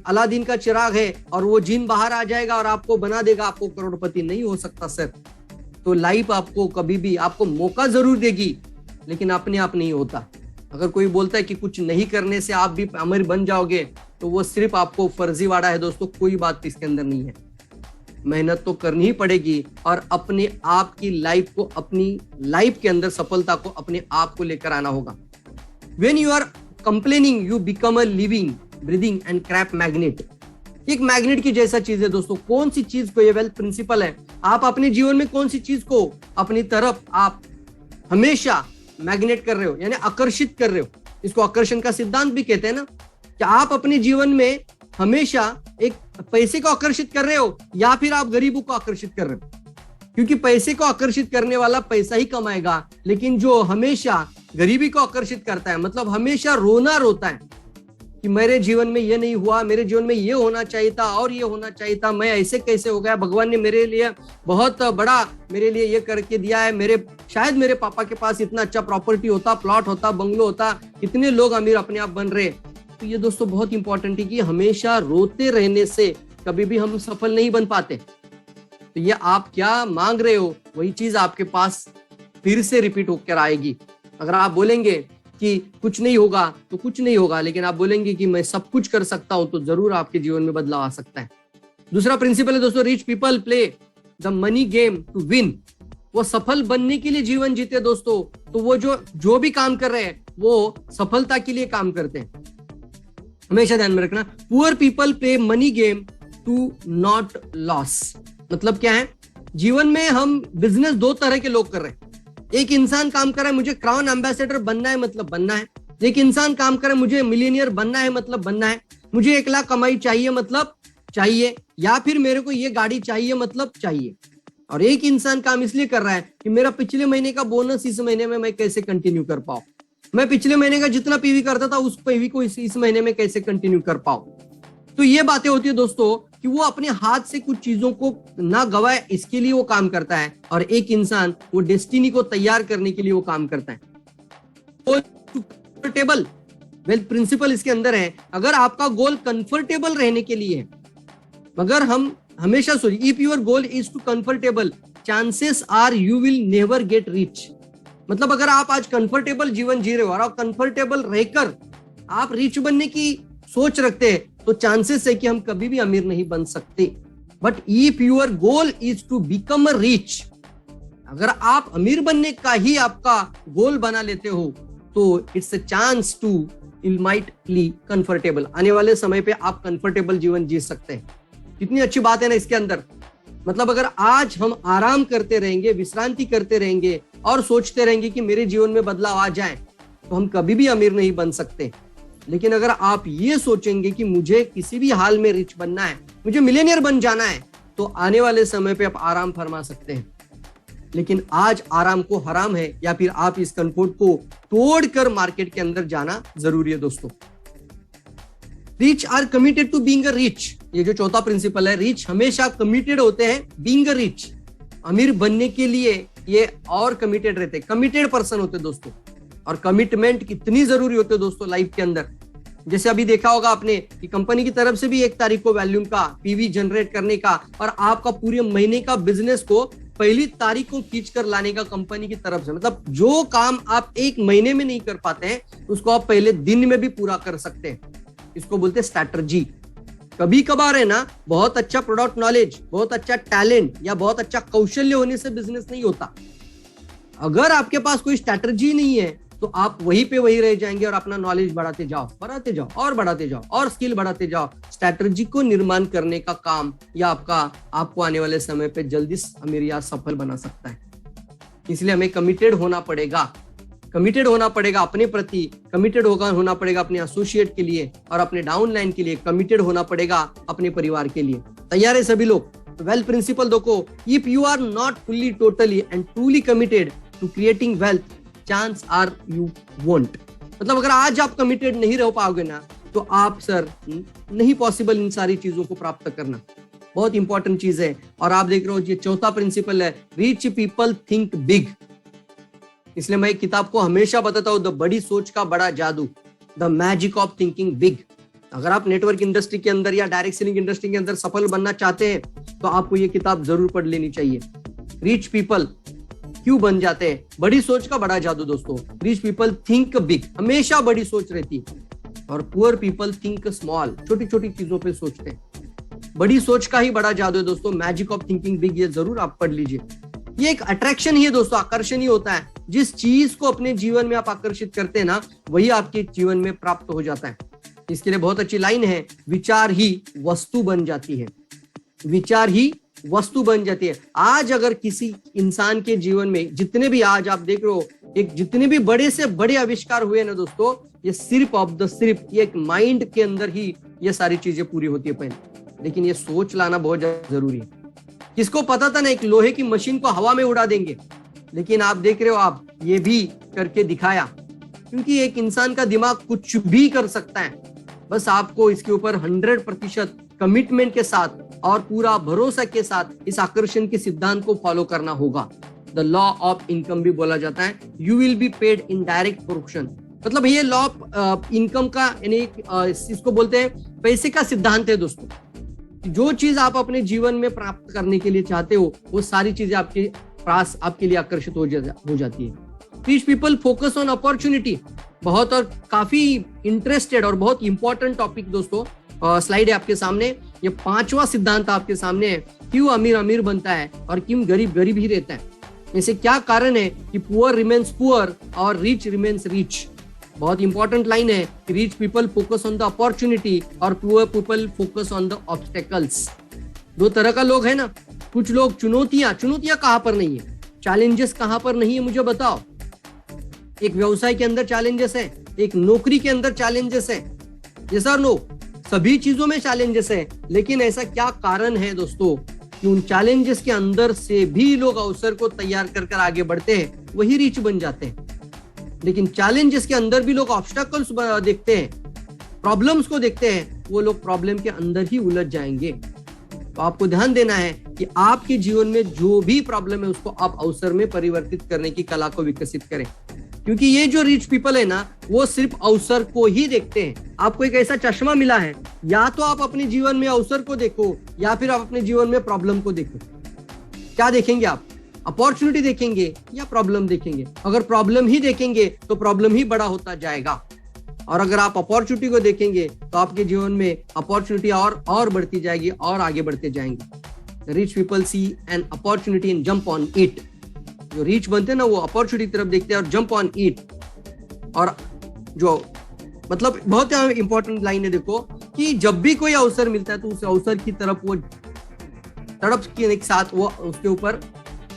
S2: अलादीन का चिराग है और वो जिन बाहर आ जाएगा और आपको बना देगा, आपको करोड़पति नहीं हो सकता सर। तो लाइफ आपको कभी भी आपको मौका जरूर देगी, लेकिन अपने आप नहीं होता। अगर कोई बोलता है कि कुछ नहीं करने से आप भी अमीर बन जाओगे तो वो सिर्फ आपको फर्जीवाड़ा है दोस्तों, कोई बात इसके अंदर नहीं है। मेहनत तो करनी ही पड़ेगी और अपने आप की लाइफ को, अपनी लाइफ के अंदर सफलता को अपने आप को लेकर आना होगा। When you are complaining, you become a living, breathing and crap magnet। एक मैग्नेट की जैसा चीज है दोस्तों। कौन सी चीज को, ये वेल्थ प्रिंसिपल है, आप अपने जीवन में कौन सी चीज को अपनी तरफ आप हमेशा मैग्नेट कर रहे हो यानी आकर्षित कर रहे हो। इसको आकर्षण का सिद्धांत भी कहते हैं ना, कि आप अपने जीवन में हमेशा एक पैसे को आकर्षित कर रहे हो या फिर आप गरीबों को आकर्षित कर रहे हो। क्योंकि पैसे को आकर्षित करने वाला पैसा ही कमाएगा, लेकिन जो हमेशा गरीबी को आकर्षित करता है, मतलब हमेशा रोना रोता है कि मेरे जीवन में ये नहीं हुआ, मेरे जीवन में ये होना चाहिए था और ये होना चाहिए था, मैं ऐसे कैसे हो गया, भगवान ने मेरे लिए बहुत बड़ा मेरे लिए ये करके दिया है, शायद मेरे पापा के पास इतना अच्छा प्रॉपर्टी होता, प्लॉट होता, बंगलो होता, कितने लोग अमीर अपने आप बन रहे। तो ये दोस्तों बहुत इंपॉर्टेंट है कि हमेशा रोते रहने से कभी भी हम सफल नहीं बन पाते। तो ये आप क्या मांग रहे हो वही चीज आपके पास फिर से रिपीट होकर आएगी। अगर आप बोलेंगे कि कुछ नहीं होगा तो कुछ नहीं होगा, लेकिन आप बोलेंगे कि मैं सब कुछ कर सकता हूं, तो जरूर आपके जीवन में बदलाव आ सकता है। दूसरा प्रिंसिपल है दोस्तों, rich people play the money game to win. वो सफल बनने के लिए जीवन जीते दोस्तों। तो वो जो भी काम कर रहे हैं वो सफलता के लिए काम करते हैं। हमेशा ध्यान में रखना, poor people play money game to not loss. मतलब क्या है, जीवन में हम बिजनेस दो तरह के लोग कर रहे हैं। एक इंसान काम कर रहा है मुझे क्राउन एम्बेसडर बनना है, मतलब बनना है। एक इंसान काम कर रहा है मुझे मिलियनियर बनना है, मतलब बनना है। मुझे 1 लाख कमाई चाहिए, मतलब चाहिए, या फिर मेरे को ये गाड़ी चाहिए, मतलब चाहिए। और एक इंसान काम इसलिए कर रहा है कि मेरा पिछले महीने का बोनस इस महीने में मैं कैसे कंटिन्यू कर पाऊं, मैं पिछले महीने का जितना पीवी करता था उस पीवी को इस महीने में कैसे कंटिन्यू कर पाऊं। तो ये बातें होती है दोस्तों कि वो अपने हाथ से कुछ चीजों को ना गवाए, इसके लिए वो काम करता है। और एक इंसान वो डेस्टिनी को तैयार करने के लिए वो काम करता है। कंफर्टेबल वेल्थ प्रिंसिपल इसके अंदर है। अगर आपका गोल कंफर्टेबल रहने के लिए है, मगर हम हमेशा सोचिए, if your goal is to comfortable, chances are you will never get rich. मतलब अगर आप आज कंफर्टेबल जीवन जी रहे हो और आप कंफर्टेबल रहकर आप रिच बनने की सोच रखते हैं, तो चांसेस है कि हम कभी भी अमीर नहीं बन सकते। But if your goal is to become a rich, अगर आप अमीर बनने का ही आपका गोल बना लेते हो, तो it's a chance to ultimately comfortable. आने वाले समय पे आप कंफर्टेबल जीवन जी सकते हैं। कितनी अच्छी बात है ना इसके अंदर। मतलब अगर आज हम आराम करते रहेंगे, विश्रांति करते रहेंगे और सोचते रहेंगे कि मेरे जीवन में बदलाव आ जाए, तो हम कभी भी अमीर नहीं बन सकते। लेकिन अगर आप ये सोचेंगे कि मुझे किसी भी हाल में रिच बनना है, मुझे मिलियनियर बन जाना है, तो आने वाले समय पे आप आराम फरमा सकते हैं। लेकिन आज आराम को हराम है, या फिर आप इस कंफर्ट को तोड़कर मार्केट के अंदर जाना जरूरी है दोस्तों। Rich are committed to being a rich, ये जो चौथा प्रिंसिपल है, रिच हमेशा कमिटेड होते हैं बीइंग अ रिच, अमीर बनने के लिए ये और कमिटेड रहते हैं, कमिटेड पर्सन होते हैं दोस्तों। और कमिटमेंट कितनी जरूरी होती है दोस्तों लाइफ के अंदर। जैसे अभी देखा होगा आपने कि कंपनी की तरफ से भी 1 तारीख को वॉल्यूम का पीवी जनरेट करने का और आपका पूरे महीने का बिजनेस को पहली तारीख को खींच कर लाने का कंपनी की तरफ से। मतलब जो काम आप एक महीने में नहीं कर पाते हैं उसको आप पहले दिन में भी पूरा कर सकते हैं। इसको बोलते हैं स्ट्रैटेजी। कभी कभार है ना, बहुत अच्छा प्रोडक्ट नॉलेज, बहुत अच्छा टैलेंट या बहुत अच्छा कौशल्य होने से बिजनेस नहीं होता। अगर आपके पास कोई स्ट्रैटेजी नहीं है तो आप वहीं पे वही रह जाएंगे और अपना नॉलेज बढ़ाते जाओ और बढ़ाते जाओ और स्किल बढ़ाते जाओ। स्ट्रैटेजी को निर्माण करने का काम या आपको आने वाले समय पे जल्दी अमीर या सफल बना सकता है। इसलिए हमें कमिटेड होना पड़ेगा अपने प्रति, कमिटेड होना पड़ेगा अपने एसोसिएट के लिए और अपने डाउनलाइन के लिए, कमिटेड होना पड़ेगा अपने परिवार के लिए। तैयार है सभी लोग? वेल्थ प्रिंसिपल देखो, if you are not fully totally and truly committed to creating wealth, chance are you won't. मतलब अगर आज आप कमिटेड नहीं रह पाओगे ना तो आप सर नहीं पॉसिबल इन सारी चीजों को प्राप्त करना। बहुत इंपॉर्टेंट चीज है। और आप देख रहे हो ये चौथा प्रिंसिपल है, रिच पीपल थिंक बिग। इसलिए मैं एक किताब को हमेशा बताता हूं, द बड़ी सोच का बड़ा जादू, the magic of thinking big. अगर आप नेटवर्क इंडस्ट्री के अंदर या डायरेक्ट सेलिंग इंडस्ट्री के अंदर सफल बनना चाहते हैं तो आपको ये किताब जरूर पढ़ लेनी चाहिए। रिच पीपल क्यों बन जाते हैं? बड़ी सोच का बड़ा जादू दोस्तों। रिच पीपल थिंक बिग, हमेशा बड़ी सोच रहती है, और पुअर पीपल थिंक स्मॉल, छोटी छोटी चीजों पे सोचते हैं। बड़ी सोच का ही बड़ा जादू है दोस्तों, मैजिक ऑफ थिंकिंग बिग। ये जरूर आप पढ़ लीजिए। ये एक अट्रैक्शन ही है दोस्तों, आकर्षण ही होता है। जिस चीज को अपने जीवन में आप आकर्षित करते हैं ना, वही आपके जीवन में प्राप्त हो जाता है। इसके लिए बहुत अच्छी लाइन है, विचार ही वस्तु बन जाती है। विचार ही वस्तु बन जाती है। आज अगर किसी इंसान के जीवन में जितने भी आज आप देख रहे हो, एक जितने भी बड़े से बड़े आविष्कार हुए ना दोस्तों, ये सिर्फ ये एक माइंड के अंदर ही ये सारी चीजें पूरी होती है पहले। लेकिन ये सोच लाना बहुत ज्यादा जरूरी है। किसको पता था ना, एक लोहे की मशीन को हवा में उड़ा देंगे, लेकिन आप देख रहे हो आप ये भी करके दिखाया। क्योंकि एक इंसान का दिमाग कुछ भी कर सकता है, बस आपको इसके ऊपर 100% कमिटमेंट के साथ और पूरा भरोसा के साथ इस आकर्षण के सिद्धांत को फॉलो करना होगा। द लॉ ऑफ इनकम भी बोला जाता है, you will be paid in direct proportion. मतलब ये लॉ ऑफ इनकम का यानी इसको बोलते हैं पैसे का सिद्धांत है दोस्तों। जो चीज आप अपने जीवन में प्राप्त करने के लिए चाहते हो, वो सारी चीजें आपके पास आपके लिए आकर्षित हो जाती है। Rich people focus on opportunity, बहुत और काफी इंटरेस्टेड और बहुत इंपॉर्टेंट टॉपिक दोस्तों। स्लाइड है आपके सामने, ये 5वां सिद्धांत आपके सामने है। क्यों अमीर अमीर बनता है और क्यों गरीब गरीब ही रहता है? इसे क्या कारण है कि पुअर रिमेन्स पुअर और रिच रिमेन्स रिच। बहुत इंपॉर्टेंट लाइन है कि rich people focus on the opportunity और poor people focus on the obstacles. दो तरह का लोग है ना, कुछ लोग चुनौतियां कहां पर नहीं है, चैलेंजेस कहां पर नहीं है, मुझे बताओ। एक व्यवसाय के अंदर चैलेंजेस है, एक नौकरी के अंदर चैलेंजेस है, यस और नो? सभी चीजों में चैलेंजेस है। लेकिन ऐसा क्या कारण है दोस्तों कि उन चैलेंजेस के अंदर से भी लोग अवसर को तैयार कर आगे बढ़ते हैं, वही रिच बन जाते हैं। लेकिन चैलेंजेस के अंदर भी लोग ऑब्स्टेकल्स देखते हैं, प्रॉब्लम्स को देखते हैं, वो लोग प्रॉब्लम के अंदर ही उलझ जाएंगे। तो आपको ध्यान देना है कि आपके जीवन में जो भी प्रॉब्लम है उसको आप अवसर में परिवर्तित करने की कला को विकसित करें। क्योंकि ये जो रिच पीपल है ना, वो सिर्फ अवसर को ही देखते हैं। आपको एक ऐसा चश्मा मिला है, या तो आप अपने जीवन में अवसर को देखो या फिर आप अपने जीवन में प्रॉब्लम को देखो। क्या देखेंगे आप? अपॉर्चुनिटी देखेंगे या प्रॉब्लम देखेंगे? अगर प्रॉब्लम ही देखेंगे तो प्रॉब्लम ही बड़ा होता जाएगा, और अगर आप अपॉर्चुनिटी को देखेंगे तो आपके जीवन में अपॉर्चुनिटी और बढ़ती जाएगी और आगे बढ़ते जाएंगे। Rich people see an opportunity and jump on it. जो रिच बनते हैं ना, वो अपॉर्चुनिटी तरफ देखते हैं और जंप ऑन इट। और जो मतलब बहुत इंपॉर्टेंट लाइन है देखो, कि जब भी कोई अवसर मिलता है तो उस अवसर की तरफ वो तड़प के साथ वो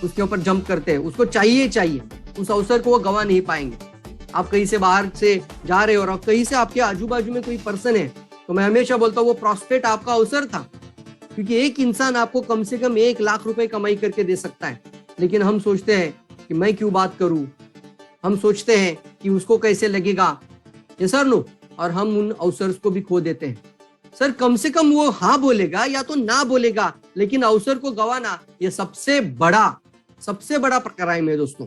S2: उसके ऊपर जंप करते हैं। उसको चाहिए, उस अवसर को वो गवा नहीं पाएंगे। आप कहीं से बाहर से जा रहे हो और कहीं से आपके आजू बाजू में कोई पर्सन है, तो मैं हमेशा बोलता हूँ वो प्रॉस्पेक्ट आपका अवसर था। क्योंकि एक इंसान आपको कम से कम 1 लाख रुपए कमाई करके दे सकता है। लेकिन हम सोचते हैं कि मैं क्यों बात करूं, हम सोचते हैं कि उसको कैसे लगेगा, ये सर नो, और हम उन अवसर को भी खो देते हैं। सर कम से कम वो हाँ बोलेगा या तो ना बोलेगा, लेकिन अवसर को गंवाना ये सबसे बड़ा क्राइम है दोस्तों।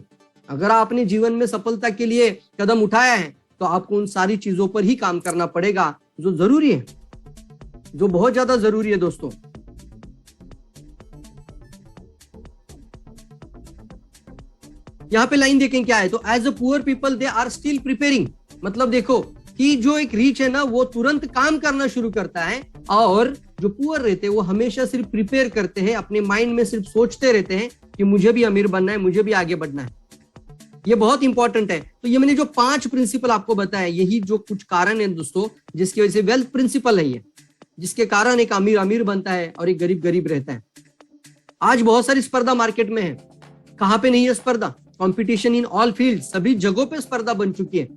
S2: अगर आपने जीवन में सफलता के लिए कदम उठाया है तो आपको उन सारी चीजों पर ही काम करना पड़ेगा जो जरूरी है, जो बहुत ज्यादा जरूरी है दोस्तों। यहाँ पे लाइन देखें क्या है, तो as a poor people they are still preparing, मतलब देखो कि जो एक रीच है ना वो तुरंत काम करना शुरू करता है, और जो पुअर रहते हैं वो हमेशा सिर्फ प्रिपेयर करते हैं, अपने माइंड में सिर्फ सोचते रहते हैं कि मुझे भी अमीर बनना है, मुझे भी आगे बढ़ना है। ये बहुत इंपॉर्टेंट है। तो ये मैंने जो 5 प्रिंसिपल आपको बताया, यही जो कुछ कारण है दोस्तों जिसकी वजह से वेल्थ प्रिंसिपल है ये, जिसके कारण एक अमीर अमीर बनता है और एक गरीब गरीब रहता है। आज बहुत सारी स्पर्धा मार्केट में है, कहां पे नहीं है स्पर्धा? कंपटीशन इन ऑल फील्ड, सभी जगहों पे स्पर्धा बन चुकी है।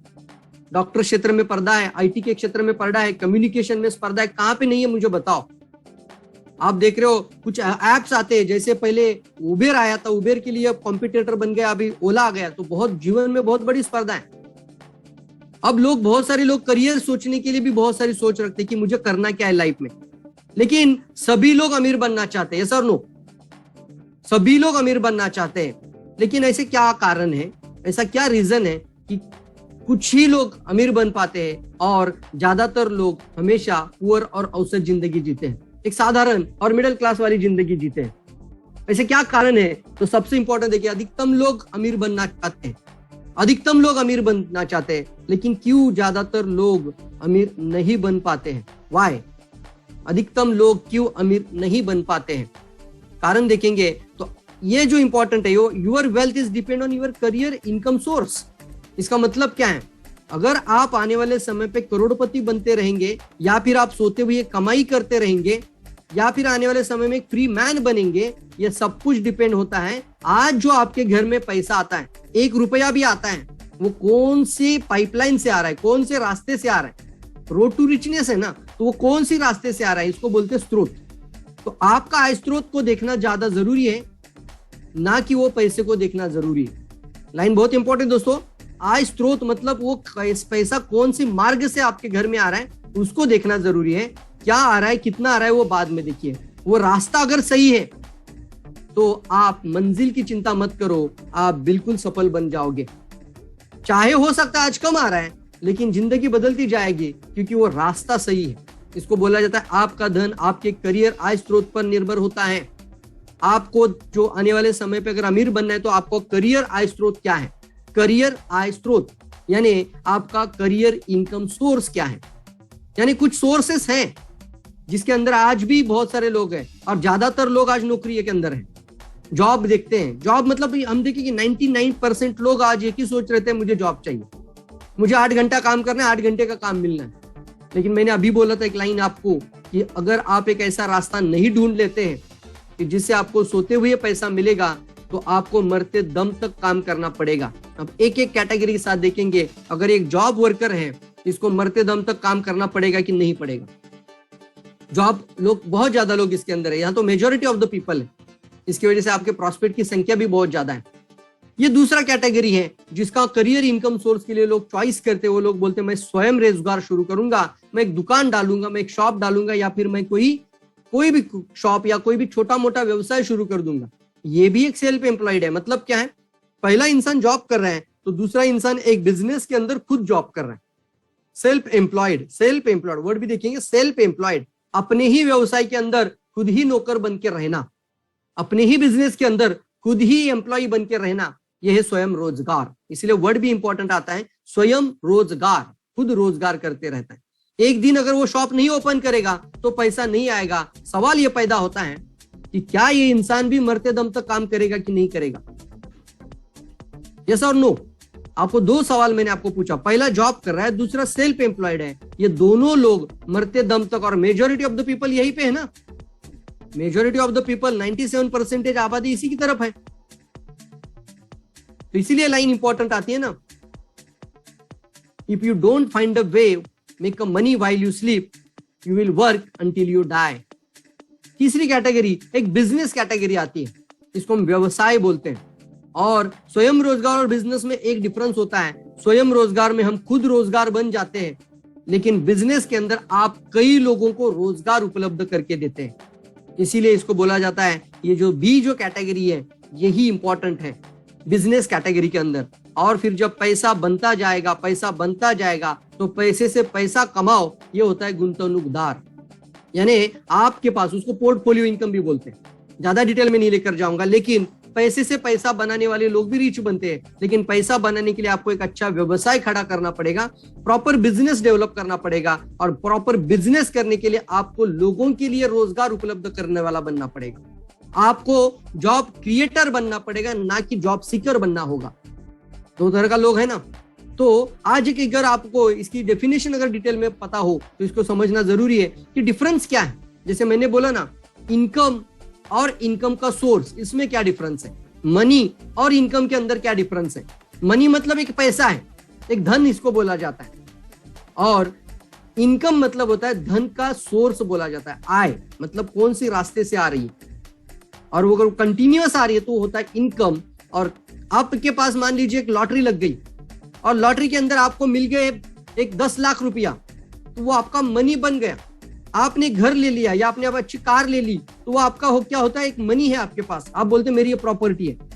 S2: डॉक्टर क्षेत्र में स्पर्धा है, आईटी के क्षेत्र में स्पर्धा है, कम्युनिकेशन में स्पर्धा है, कहां पे नहीं है मुझे बताओ। आप देख रहे हो कुछ एप्स आते हैं, जैसे पहले उबेर आया था, उबेर के लिए कॉम्पिटिटर बन गया, अभी ओला आ गया, तो बहुत जीवन में बहुत बड़ी स्पर्धा है। अब लोग, बहुत सारे लोग करियर सोचने के लिए भी बहुत सारी सोच रखते हैं कि मुझे करना क्या है लाइफ में, लेकिन सभी लोग अमीर बनना चाहते हैं, यस और नो? सभी लोग अमीर बनना चाहते हैं, लेकिन ऐसे क्या कारण है, ऐसा क्या रीजन है कि कुछ ही लोग अमीर बन पाते हैं और ज्यादातर लोग हमेशा पुअर और औसत जिंदगी जीते हैं, एक साधारण और मिडिल क्लास वाली जिंदगी जीते हैं? ऐसे क्या कारण है? तो सबसे इंपॉर्टेंट देखिए, अधिकतम लोग अमीर बनना चाहते हैं, अधिकतम लोग अमीर बनना चाहते हैं, लेकिन क्यों ज्यादातर लोग अमीर नहीं बन पाते हैं? व्हाई? अधिकतम लोग क्यों अमीर नहीं बन पाते हैं? कारण देखेंगे तो ये जो इंपॉर्टेंट है, your wealth is depend on your career income source. इसका मतलब क्या है? अगर आप आने वाले समय पे करोड़पति बनते रहेंगे, या फिर आप सोते हुए कमाई करते रहेंगे, या फिर आने वाले समय में एक फ्री मैन बनेंगे, ये सब कुछ डिपेंड होता है आज जो आपके घर में पैसा आता है, 1 रुपया भी आता है, वो कौन सी पाइपलाइन से आ रहा है, कौन से रास्ते से आ रहा है। रोड टू रिचनेस है ना, तो वो कौन सी रास्ते से आ रहा है, इसको बोलते हैं स्रोत। तो आपका आय स्रोत को देखना ज्यादा जरूरी है, ना कि वो पैसे को देखना जरूरी है। लाइन बहुत इंपॉर्टेंट दोस्तों, आय स्रोत मतलब वो पैसा कौन सी मार्ग से आपके घर में आ रहा है, उसको देखना जरूरी है। क्या आ रहा है, कितना आ रहा है, वो बाद में देखिए। वो रास्ता अगर सही है तो आप मंजिल की चिंता मत करो, आप बिल्कुल सफल बन जाओगे। चाहे हो सकता है आज कम आ रहा है, लेकिन जिंदगी बदलती जाएगी, क्योंकि वो रास्ता सही है। इसको बोला जाता है आपका धन आपके करियर आय स्रोत पर निर्भर होता है। आपको जो आने वाले समय पे अगर अमीर बनना है, तो आपको करियर आय स्रोत क्या है? करियर आय स्रोत यानी आपका करियर इनकम सोर्स क्या है? यानी कुछ सोर्सेस हैं जिसके अंदर आज भी बहुत सारे लोग हैं, और ज्यादातर लोग आज नौकरी के अंदर हैं, जॉब देखते हैं। जॉब मतलब हम देखिए कि 99% लोग आज एक ही सोच रहे थे, मुझे जॉब चाहिए, मुझे 8 घंटा काम करना है, 8 घंटे का काम मिलना है। लेकिन मैंने अभी बोला था एक लाइन आपको कि अगर आप एक ऐसा रास्ता नहीं ढूंढ लेते हैं कि जिससे आपको सोते हुए पैसा मिलेगा, तो आपको मरते दम तक काम करना पड़ेगा। अब एक एक कैटेगरी के साथ देखेंगे। अगर एक जॉब वर्कर है, इसको मरते दम तक काम करना पड़ेगा कि नहीं पड़ेगा? जॉब लोग, बहुत ज्यादा लोग इसके अंदर है, यहाँ तो मेजोरिटी ऑफ द पीपल है, इसकी वजह से आपके प्रॉस्पेक्ट की संख्या भी बहुत ज्यादा है। ये दूसरा कैटेगरी है जिसका करियर इनकम सोर्स के लिए लोग चॉइस करते हैं। वो लोग बोलते हैं मैं स्वयं रोजगार शुरू करूंगा, मैं एक दुकान डालूंगा, मैं एक शॉप डालूंगा, या फिर मैं कोई भी शॉप या कोई भी छोटा मोटा व्यवसाय शुरू कर दूंगा। ये भी एक सेल्फ एम्प्लॉयड है। मतलब क्या है? पहला इंसान जॉब कर रहा है, तो दूसरा इंसान एक बिजनेस के अंदर खुद जॉब कर रहा है। Self employed, self employed word भी देखेंगे, सेल्फ एम्प्लॉयड, अपने ही व्यवसाय के अंदर खुद ही नौकर बन के रहना, अपने ही बिजनेस के अंदर खुद ही एम्प्लॉय बन के रहना, यह है स्वयं रोजगार। इसलिए वर्ड भी इंपॉर्टेंट आता है, स्वयं रोजगार, खुद रोजगार करते रहता है। एक दिन अगर वो शॉप नहीं ओपन करेगा तो पैसा नहीं आएगा। सवाल ये पैदा होता है कि क्या ये इंसान भी मरते दम तक काम करेगा कि नहीं करेगा? यस और नो? आपको 2 सवाल मैंने आपको पूछा, पहला जॉब कर रहा है, दूसरा सेल्फ एम्प्लॉयड है। ये दोनों लोग मरते दम तक, और मेजोरिटी ऑफ द पीपल यही पे है ना, मेजोरिटी ऑफ द पीपल 97% आबादी इसी की तरफ है। तो इसीलिए लाइन इंपॉर्टेंट आती है ना, if you don't find a way make a money while you sleep, you will work until you die. तीसरी कैटेगरी एक बिजनेस कैटेगरी आती है, इसको हम व्यवसाय बोलते हैं। और स्वयं रोजगार और बिजनेस में एक डिफरेंस होता है। स्वयं रोजगार में हम खुद रोजगार बन जाते हैं, लेकिन बिजनेस के अंदर आप कई लोगों को रोजगार उपलब्ध करके देते हैं। इसीलिए इसको बोला जाता है, ये जो बी जो कैटेगरी है यही इंपॉर्टेंट है बिजनेस कैटेगरी के अंदर। और फिर जब पैसा बनता जाएगा तो पैसे से पैसा कमाओ, ये होता है गुंतवणूकदार। यानी आपके पास, उसको पोर्टफोलियो इनकम भी बोलते हैं। ज्यादा डिटेल में नहीं लेकर जाऊंगा, लेकिन पैसे से पैसा बनाने वाले लोग भी रिच बनते हैं, लेकिन पैसा बनाने के लिए आपको एक अच्छा व्यवसाय खड़ा करना पड़ेगा, प्रॉपर बिजनेस डेवलप करना पड़ेगा, और प्रॉपर बिजनेस करने के लिए आपको लोगों के लिए रोजगार उपलब्ध करने वाला बनना पड़ेगा। आपको जॉब क्रिएटर बनना पड़ेगा, ना कि जॉब सीकर बनना होगा। दो तरह का लोग है ना। तो आज एक अगर आपको इसकी डेफिनेशन अगर डिटेल में पता हो तो इसको समझना जरूरी है कि डिफरेंस क्या है। जैसे मैंने बोला ना, इनकम और इनकम का सोर्स, इसमें क्या डिफरेंस है। मनी और इनकम के अंदर क्या डिफरेंस है। मनी मतलब एक पैसा है, एक धन इसको बोला जाता है, और इनकम मतलब होता है धन का सोर्स बोला जाता है। आय मतलब कौन सी रास्ते से आ रही है, और वो अगर कंटिन्यूअस आ रही है तो होता है इनकम। और आपके पास मान लीजिए एक लॉटरी लग गई और लॉटरी के अंदर आपको मिल गए एक 10 लाख रुपया, तो वो आपका मनी बन गया। आपने घर ले लिया या आपने अब अच्छी कार ले ली, तो वो आपका क्या होता है, एक मनी है आपके पास, आप बोलते हैं मेरी ये प्रॉपर्टी है।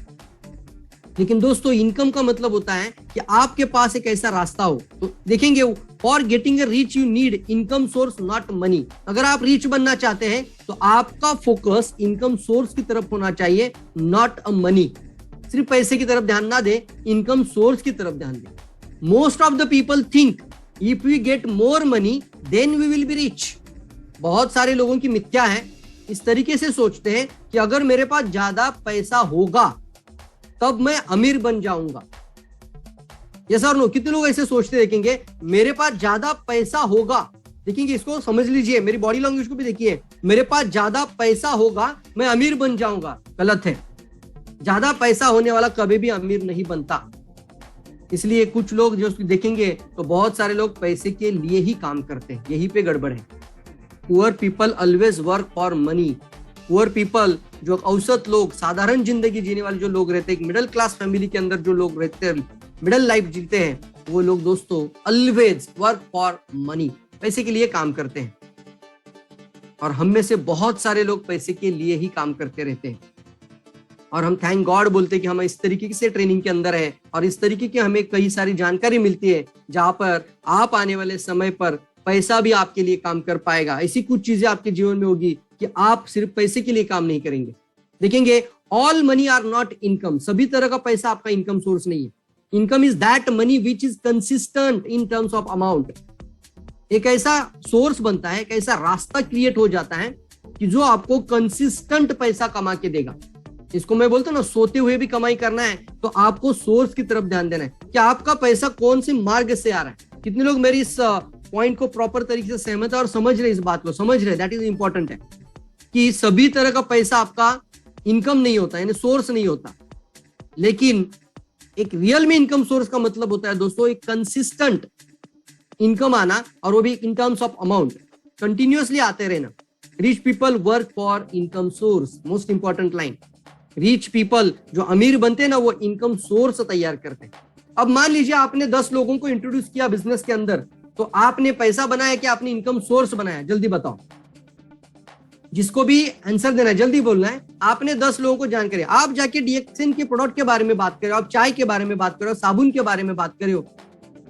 S2: लेकिन दोस्तों इनकम का मतलब होता है कि आपके पास एक ऐसा रास्ता हो। तो देखेंगे, for getting a rich you need income source not money. अगर आप रिच बनना चाहते हैं तो आपका फोकस इनकम सोर्स की तरफ होना चाहिए, नॉट अ मनी। सिर्फ पैसे की तरफ ध्यान ना दे, इनकम सोर्स की तरफ ध्यान दे। Most of the people think if we get more money then we will be rich. बहुत सारे लोगों की मिथ्या है, इस तरीके से सोचते हैं कि अगर मेरे पास ज्यादा पैसा होगा तब मैं अमीर बन जाऊंगा। यस और नो, कितने लोग ऐसे सोचते देखेंगे, मेरे पास ज्यादा पैसा होगा। देखेंगे, इसको समझ लीजिए, मेरी बॉडी लैंग्वेज को भी देखिए, मेरे पास ज्यादा पैसा होगा मैं अमीर बन जाऊंगा। गलत है। ज्यादा पैसा होने वाला कभी भी अमीर नहीं बनता। इसलिए कुछ लोग जो देखेंगे तो बहुत सारे लोग पैसे के लिए ही काम करते हैं, यहीं पे गड़बड़ है। Poor people always work for money. Poor people जो औसत लोग, साधारण जिंदगी जीने वाले जो लोग रहते हैं, मिडिल क्लास फैमिली के अंदर जो लोग रहते हैं, मिडिल लाइफ जीते हैं, वो लोग दोस्तों ऑलवेज वर्क फॉर मनी, पैसे के लिए काम करते हैं। और हम में से बहुत सारे लोग पैसे के लिए ही काम करते रहते हैं, और हम थैंक गॉड बोलते हैं कि हम इस तरीके से ट्रेनिंग के अंदर है, और इस तरीके की हमें कई सारी जानकारी मिलती है जहां पर आप आने वाले समय पर पैसा भी आपके लिए काम कर पाएगा। ऐसी कुछ चीजें आपके जीवन में होगी कि आप सिर्फ पैसे के लिए काम नहीं करेंगे। देखेंगे, all money are not income. सभी तरह का पैसा आपका इनकम सोर्स नहीं है। Income is that money which is consistent in terms of amount. एक ऐसा सोर्स बनता है, एक ऐसा रास्ता क्रिएट हो जाता है कि जो आपको कंसिस्टेंट पैसा कमा के देगा। इसको मैं बोलता हूं ना, सोते हुए भी कमाई करना है तो आपको सोर्स की तरफ ध्यान देना है कि आपका पैसा कौन से मार्ग से आ रहा है। कितने लोग मेरी इस पॉइंट को प्रॉपर तरीके से सहमत है और समझ रहे, इस बात को समझ रहे, दैट इज इंपॉर्टेंट है कि सभी तरह का पैसा आपका इनकम नहीं होता, यानी सोर्स नहीं होता। लेकिन एक रियल में इनकम सोर्स का मतलब होता है दोस्तों एक कंसिस्टेंट इनकम आना, और वो भी इन टर्म्स ऑफ अमाउंट, कंटिन्यूअसली आते रहना। Rich people work for income source, most important line. Rich people जो अमीर बनते हैं ना, वो इनकम सोर्स तैयार करते हैं। अब मान लीजिए आपने 10 लोगों को इंट्रोड्यूस किया बिजनेस के अंदर, तो आपने पैसा बनाया कि आपने इनकम सोर्स बनाया? जल्दी बताओ, जिसको भी आंसर देना है जल्दी बोलना है। आपने 10 लोगों को जानकारी, आप जाके डीएक्सएन के प्रोडक्ट के बारे में बात कर रहे हो, आप चाय के बारे में बात कर रहे हो, साबुन के बारे में बात कर रहे हो,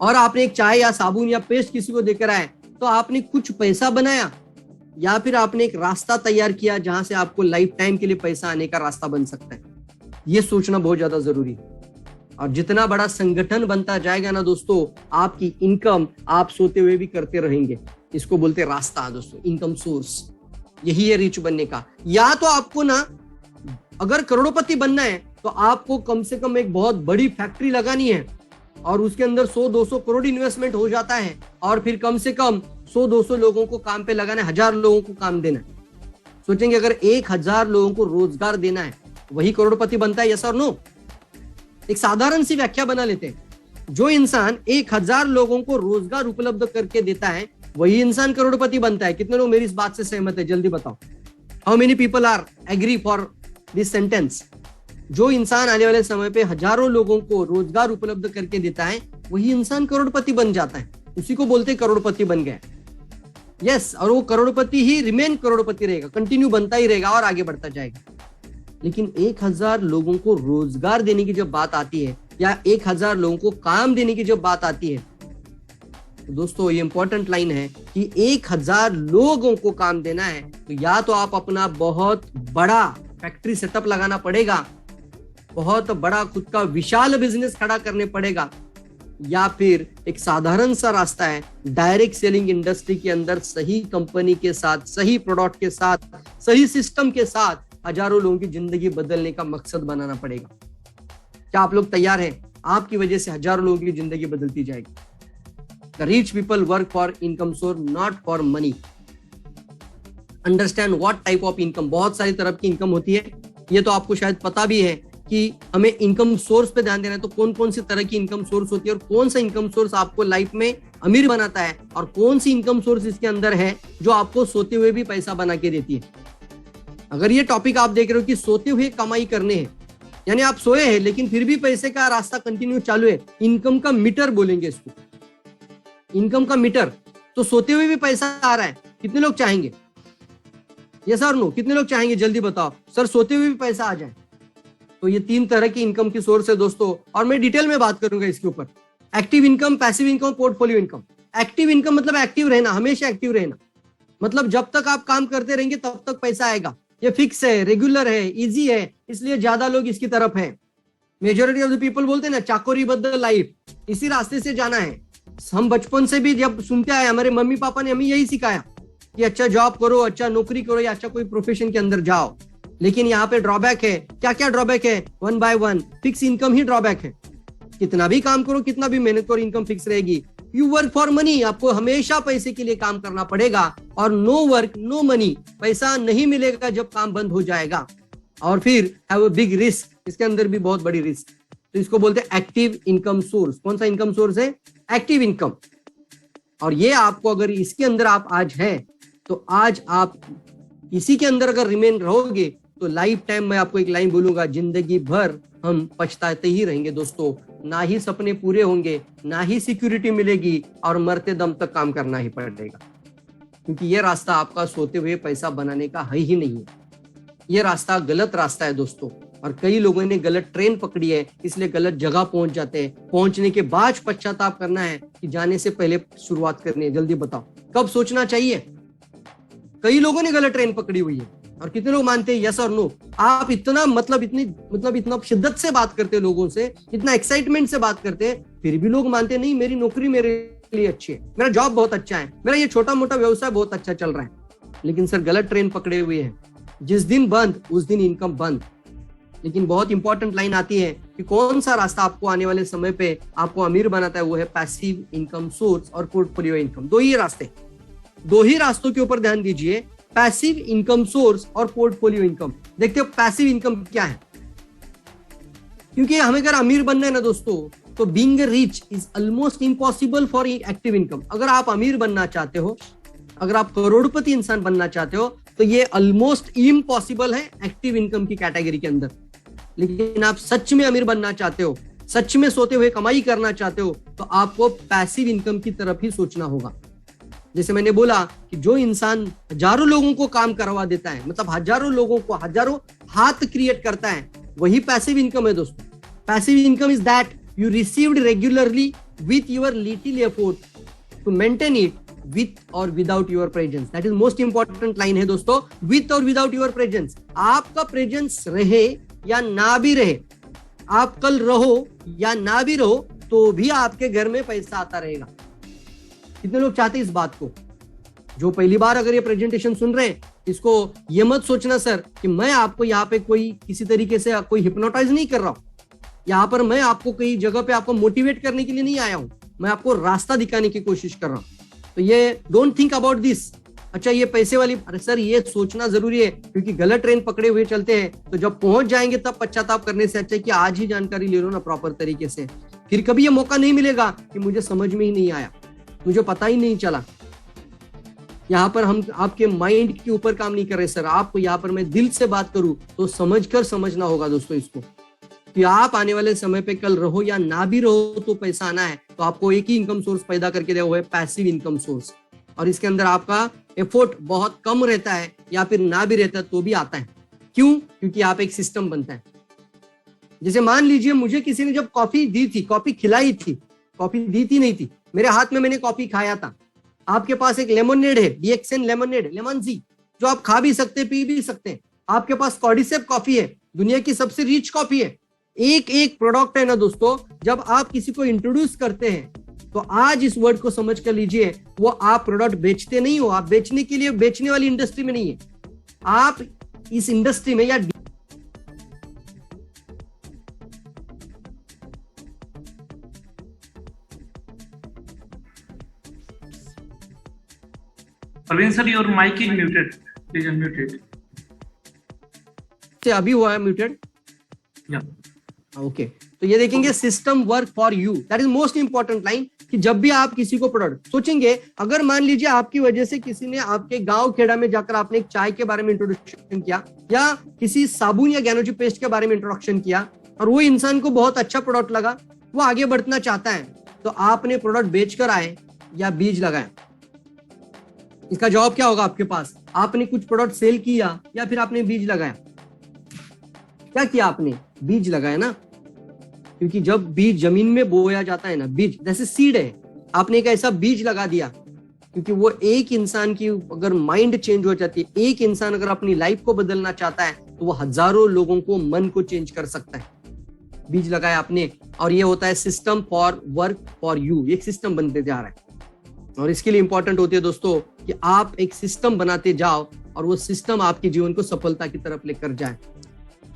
S2: और आपने एक चाय या साबुन या पेस्ट किसी को देकर आए, तो आपने कुछ पैसा बनाया या फिर आपने एक रास्ता तैयार किया जहां से आपको लाइफ टाइम के लिए पैसा आने का रास्ता बन सकता है? ये सोचना बहुत ज्यादा जरूरी है। और जितना बड़ा संगठन बनता जाएगा ना दोस्तों, आपकी इनकम आप सोते हुए भी करते रहेंगे। इसको बोलते हैं रास्ता दोस्तों, इनकम सोर्स। यही है रिच बनने का। या तो आपको ना अगर करोड़पति बनना है तो आपको कम से कम एक बहुत बड़ी फैक्ट्री लगानी है, और उसके अंदर 100-200 करोड़ इन्वेस्टमेंट हो जाता है, और फिर कम से कम 100-200 लोगों को काम पे लगाना है, 1000 लोगों को काम देना है। सोचेंगे अगर 1000 लोगों को रोजगार देना है, वही करोड़पति बनता है? यस और नो? एक साधारण सी व्याख्या बना लेते हैं, जो इंसान 1000 लोगों को रोजगार उपलब्ध करके देता है वही इंसान करोड़पति बनता है। कितने लोग मेरी इस बात से सहमत है? जल्दी बताओ। How many people are agree for this sentence? जो इंसान आने वाले समय पे हजारों लोगों को रोजगार उपलब्ध करके देता है वही इंसान करोड़पति बन जाता है। उसी को बोलते हैं करोड़पति बन गया। यस, और वो करोड़पति ही रिमेन करोड़पति रहेगा, कंटिन्यू बनता ही रहेगा और आगे बढ़ता जाएगा। लेकिन 1000 लोगों को रोजगार देने की जब बात आती है, या 1000 लोगों को काम देने की जब बात आती है, तो दोस्तों ये इंपॉर्टेंट लाइन है कि 1000 लोगों को काम देना है तो या तो आप अपना बहुत बड़ा फैक्ट्री सेटअप लगाना पड़ेगा, बहुत बड़ा खुद का विशाल बिजनेस खड़ा करने पड़ेगा, या फिर एक साधारण सा रास्ता है डायरेक्ट सेलिंग इंडस्ट्री के अंदर सही कंपनी के साथ, सही प्रोडक्ट के साथ, सही सिस्टम के साथ हजारों लोगों की जिंदगी बदलने का मकसद बनाना पड़ेगा। क्या आप लोग तैयार हैं? आपकी वजह से हजारों लोगों की जिंदगी बदलती जाएगी। The rich people work for income source, not for money. Understand what type of income. बहुत सारी तरह की इनकम होती है, ये तो आपको शायद पता भी है कि हमें इनकम सोर्स पे ध्यान देना है। तो कौन कौन सी तरह की इनकम सोर्स होती है और कौन सा इनकम सोर्स आपको लाइफ में अमीर बनाता है, और कौन सी इनकम सोर्स इसके अंदर है जो आपको सोते हुए भी पैसा बना के देती है। अगर ये टॉपिक आप देख रहे हो कि सोते हुए कमाई करने हैं, यानी आप सोए हैं लेकिन फिर भी पैसे का रास्ता कंटिन्यू चालू है, इनकम का मीटर बोलेंगे इसको, इनकम का मीटर। तो सोते हुए भी पैसा आ रहा है, कितने लोग चाहेंगे? यस और नो? कितने लोग चाहेंगे? जल्दी बताओ सर, सोते हुए भी पैसा आ जाए। तो ये 3 तरह की इनकम की सोर्स है दोस्तों, और मैं डिटेल में बात करूंगा इसके ऊपर। Active income, passive income, portfolio income. Active income मतलब एक्टिव रहना, हमेशा एक्टिव रहना, मतलब जब तक आप काम करते रहेंगे तब तक पैसा आएगा। ये फिक्स है, रेगुलर है, इजी है, इसलिए ज्यादा लोग इसकी तरफ हैं। मेजोरिटी ऑफ द पीपल बोलते हैं ना, चाकोरी बद्द लाइफ, इसी रास्ते से जाना है। हम बचपन से भी जब सुनते आए, हमारे मम्मी पापा ने हमें यही सिखाया कि अच्छा जॉब करो, अच्छा नौकरी करो, या अच्छा कोई प्रोफेशन के अंदर जाओ। लेकिन यहाँ पे ड्रॉबैक है। क्या क्या ड्रॉबैक है? 1 by 1 fix income he drawback है। कितना भी काम करो, कितना भी मेहनत करो, इनकम फिक्स रहेगी। यू वर्क फॉर मनी, आपको हमेशा पैसे के लिए काम करना पड़ेगा। और नो वर्क नो मनी, पैसा नहीं मिलेगा जब काम बंद हो जाएगा। और फिर हैव अ बिग रिस्क, इसके अंदर भी बहुत बड़ी रिस्क। तो इसको बोलते हैं एक्टिव इनकम सोर्स। कौन सा इनकम सोर्स है? Active income. और ये आपको, अगर इसके अंदर आप आज हैं, तो आज आप इसी के अंदर अगर रिमेन रहोगे तो लाइफ टाइम, मैं आपको एक लाइन बोलूंगा, जिंदगी भर हम पछताते ही रहेंगे दोस्तों। ना ही सपने पूरे होंगे, ना ही सिक्योरिटी मिलेगी, और मरते दम तक काम करना ही पड़ेगा। क्योंकि ये रास्ता आपका सोते हुए पैसा बनाने का है ही नहीं है। ये रास्ता गलत रास्ता है दोस्तों, और कई लोगों ने गलत ट्रेन पकड़ी है, इसलिए गलत जगह पहुंच जाते हैं। पहुंचने के बाद पश्चाताप करना है कि जाने से पहले शुरुआत करनी है। जल्दी बताओ कब सोचना चाहिए? कई लोगों ने गलत ट्रेन पकड़ी हुई है, और कितने लोग मानते हैं यस और नो? आप इतना इतना शिद्दत से बात करते हैं लोगों से, इतना एक्साइटमेंट से बात करते हैं, फिर भी लोग मानते नहीं मेरी नौकरी मेरे लिए अच्छी है, मेरा जॉब बहुत अच्छा है, मेरा ये छोटा मोटा व्यवसाय बहुत अच्छा चल रहा है। लेकिन सर गलत ट्रेन पकड़े हुए हैं। जिस दिन बंद उस दिन इनकम बंद। लेकिन बहुत इंपॉर्टेंट लाइन आती है कि कौन सा रास्ता आपको आने वाले समय पे आपको अमीर बनाता है, वो है पैसिव इनकम सोर्स और पोर्टफोलियो इनकम। दो ही रास्तों के ऊपर ध्यान दीजिए, पैसिव इनकम सोर्स और पोर्टफोलियो इनकम। देखते हो पैसिव इनकम क्या है? क्योंकि हमें अगर अमीर बनना है ना दोस्तों, तो being rich is almost impossible for active income. अगर आप अमीर बनना चाहते हो, अगर आप करोड़पति इंसान बनना चाहते हो, तो ये ऑलमोस्ट इम्पॉसिबल है एक्टिव इनकम की कैटेगरी के अंदर। लेकिन आप सच में अमीर बनना चाहते हो, सच में सोते हुए कमाई करना चाहते हो, तो आपको पैसिव इनकम की तरफ ही सोचना होगा। जैसे मैंने बोला कि जो इंसान हजारों लोगों को काम करवा देता है, मतलब हजारों लोगों को हजारों हाथ क्रिएट करता है, वही पैसिव इनकम है दोस्तों। Passive income is that you received regularly with your little effort to maintain it with और without your presence. That is most important line है दोस्तों, विथ और विदाउट योर प्रेजेंस। आपका प्रेजेंस रहे या ना भी रहे, आप कल रहो या ना भी रहो, तो भी आपके घर में पैसा आता रहेगा। कितने लोग चाहते हैं इस बात को? जो पहली बार अगर ये प्रेजेंटेशन सुन रहे हैं, इसको ये मत सोचना सर कि मैं आपको यहाँ पे कोई किसी तरीके से कोई हिप्नोटाइज नहीं कर रहा हूं। यहाँ पर मैं आपको कई जगह पे आपको मोटिवेट करने के लिए नहीं आया हूं, मैं आपको रास्ता दिखाने की कोशिश कर रहा हूं। तो ये डोंट थिंक अबाउट दिस। अच्छा ये पैसे वाली, अरे सर ये सोचना जरूरी है, क्योंकि गलत ट्रेन पकड़े हुए चलते हैं, तो जब पहुंच जाएंगे तब पश्चाताप करने से अच्छा है कि आज ही जानकारी ले लो ना प्रॉपर तरीके से। फिर कभी ये मौका नहीं मिलेगा कि मुझे समझ में ही नहीं आया, मुझे पता ही नहीं चला। यहाँ पर हम आपके माइंड के ऊपर काम नहीं कर रहे सर, आपको यहाँ पर मैं दिल से बात करूं तो समझकर समझना होगा दोस्तों इसको, कि आप आने वाले समय पे कल रहो या ना भी रहो तो पैसा आना है। तो आपको एक ही इनकम सोर्स पैदा करके दिया हुआ है, पैसिव इनकम सोर्स। और इसके अंदर आपका एफर्ट बहुत कम रहता है, या फिर ना भी रहता है तो भी आता है। क्यों? क्योंकि आप एक सिस्टम बनता है। जैसे मान लीजिए मुझे किसी ने जब कॉफी दी थी, कॉफी खिलाई थी, कॉफी दी थी नहीं थी, मेरे हाथ में मैंने कॉफी खाया था। आपके पास एक लेमोनेड है, डीएक्सएन लेमोनेड, लेमन जी, जो आप खा भी सकते पी भी सकते हैं। आपके पास कॉर्डिसेप कॉफी है, दुनिया की सबसे रिच कॉफी है, एक एक प्रोडक्ट है ना दोस्तों, जब आप किसी को इंट्रोड्यूस करते हैं तो आज इस वर्ड को समझ कर लीजिए, वो आप प्रोडक्ट बेचते नहीं हो, आप बेचने के लिए बेचने वाली इंडस्ट्री में नहीं है, आप इस इंडस्ट्री में या
S3: Praveen sir, your mic is muted. Please unmute it.
S2: से अभी हुआ है म्यूटेड।
S3: Yeah.
S2: ओके तो ये देखेंगे system work for you, that is most important line, कि जब भी आप किसी को प्रोडक्ट सोचेंगे, अगर मान लीजिए आपकी वजह से किसी ने आपके गांव खेड़ा में जाकर आपने एक चाय के बारे में इंट्रोडक्शन किया, या किसी साबुन या गैनोजी पेस्ट के बारे में इंट्रोडक्शन किया, और वो इंसान को बहुत अच्छा प्रोडक्ट लगा, वो आगे बढ़ना चाहता है, तो आपने प्रोडक्ट बेच कर आए या बीज लगाए? इसका जवाब क्या होगा आपके पास? आपने कुछ प्रोडक्ट सेल किया या फिर आपने बीज लगाया? क्या किया आपने? बीज लगाया ना, क्योंकि जब बीज जमीन में बोया जाता है ना, बीज जैसे सीड है, आपने एक ऐसा बीज लगा दिया, क्योंकि वो एक इंसान की अगर माइंड चेंज हो जाती है, एक इंसान अगर अपनी लाइफ को बदलना चाहता है तो वो हजारों लोगों को मन को चेंज कर सकता है। बीज लगाया आपने, और ये होता है system for work for you, एक सिस्टम बनते जा रहा है। और इसके लिए इंपॉर्टेंट होती है दोस्तों कि आप एक सिस्टम बनाते जाओ और वो सिस्टम आपके जीवन को सफलता की तरफ लेकर जाए।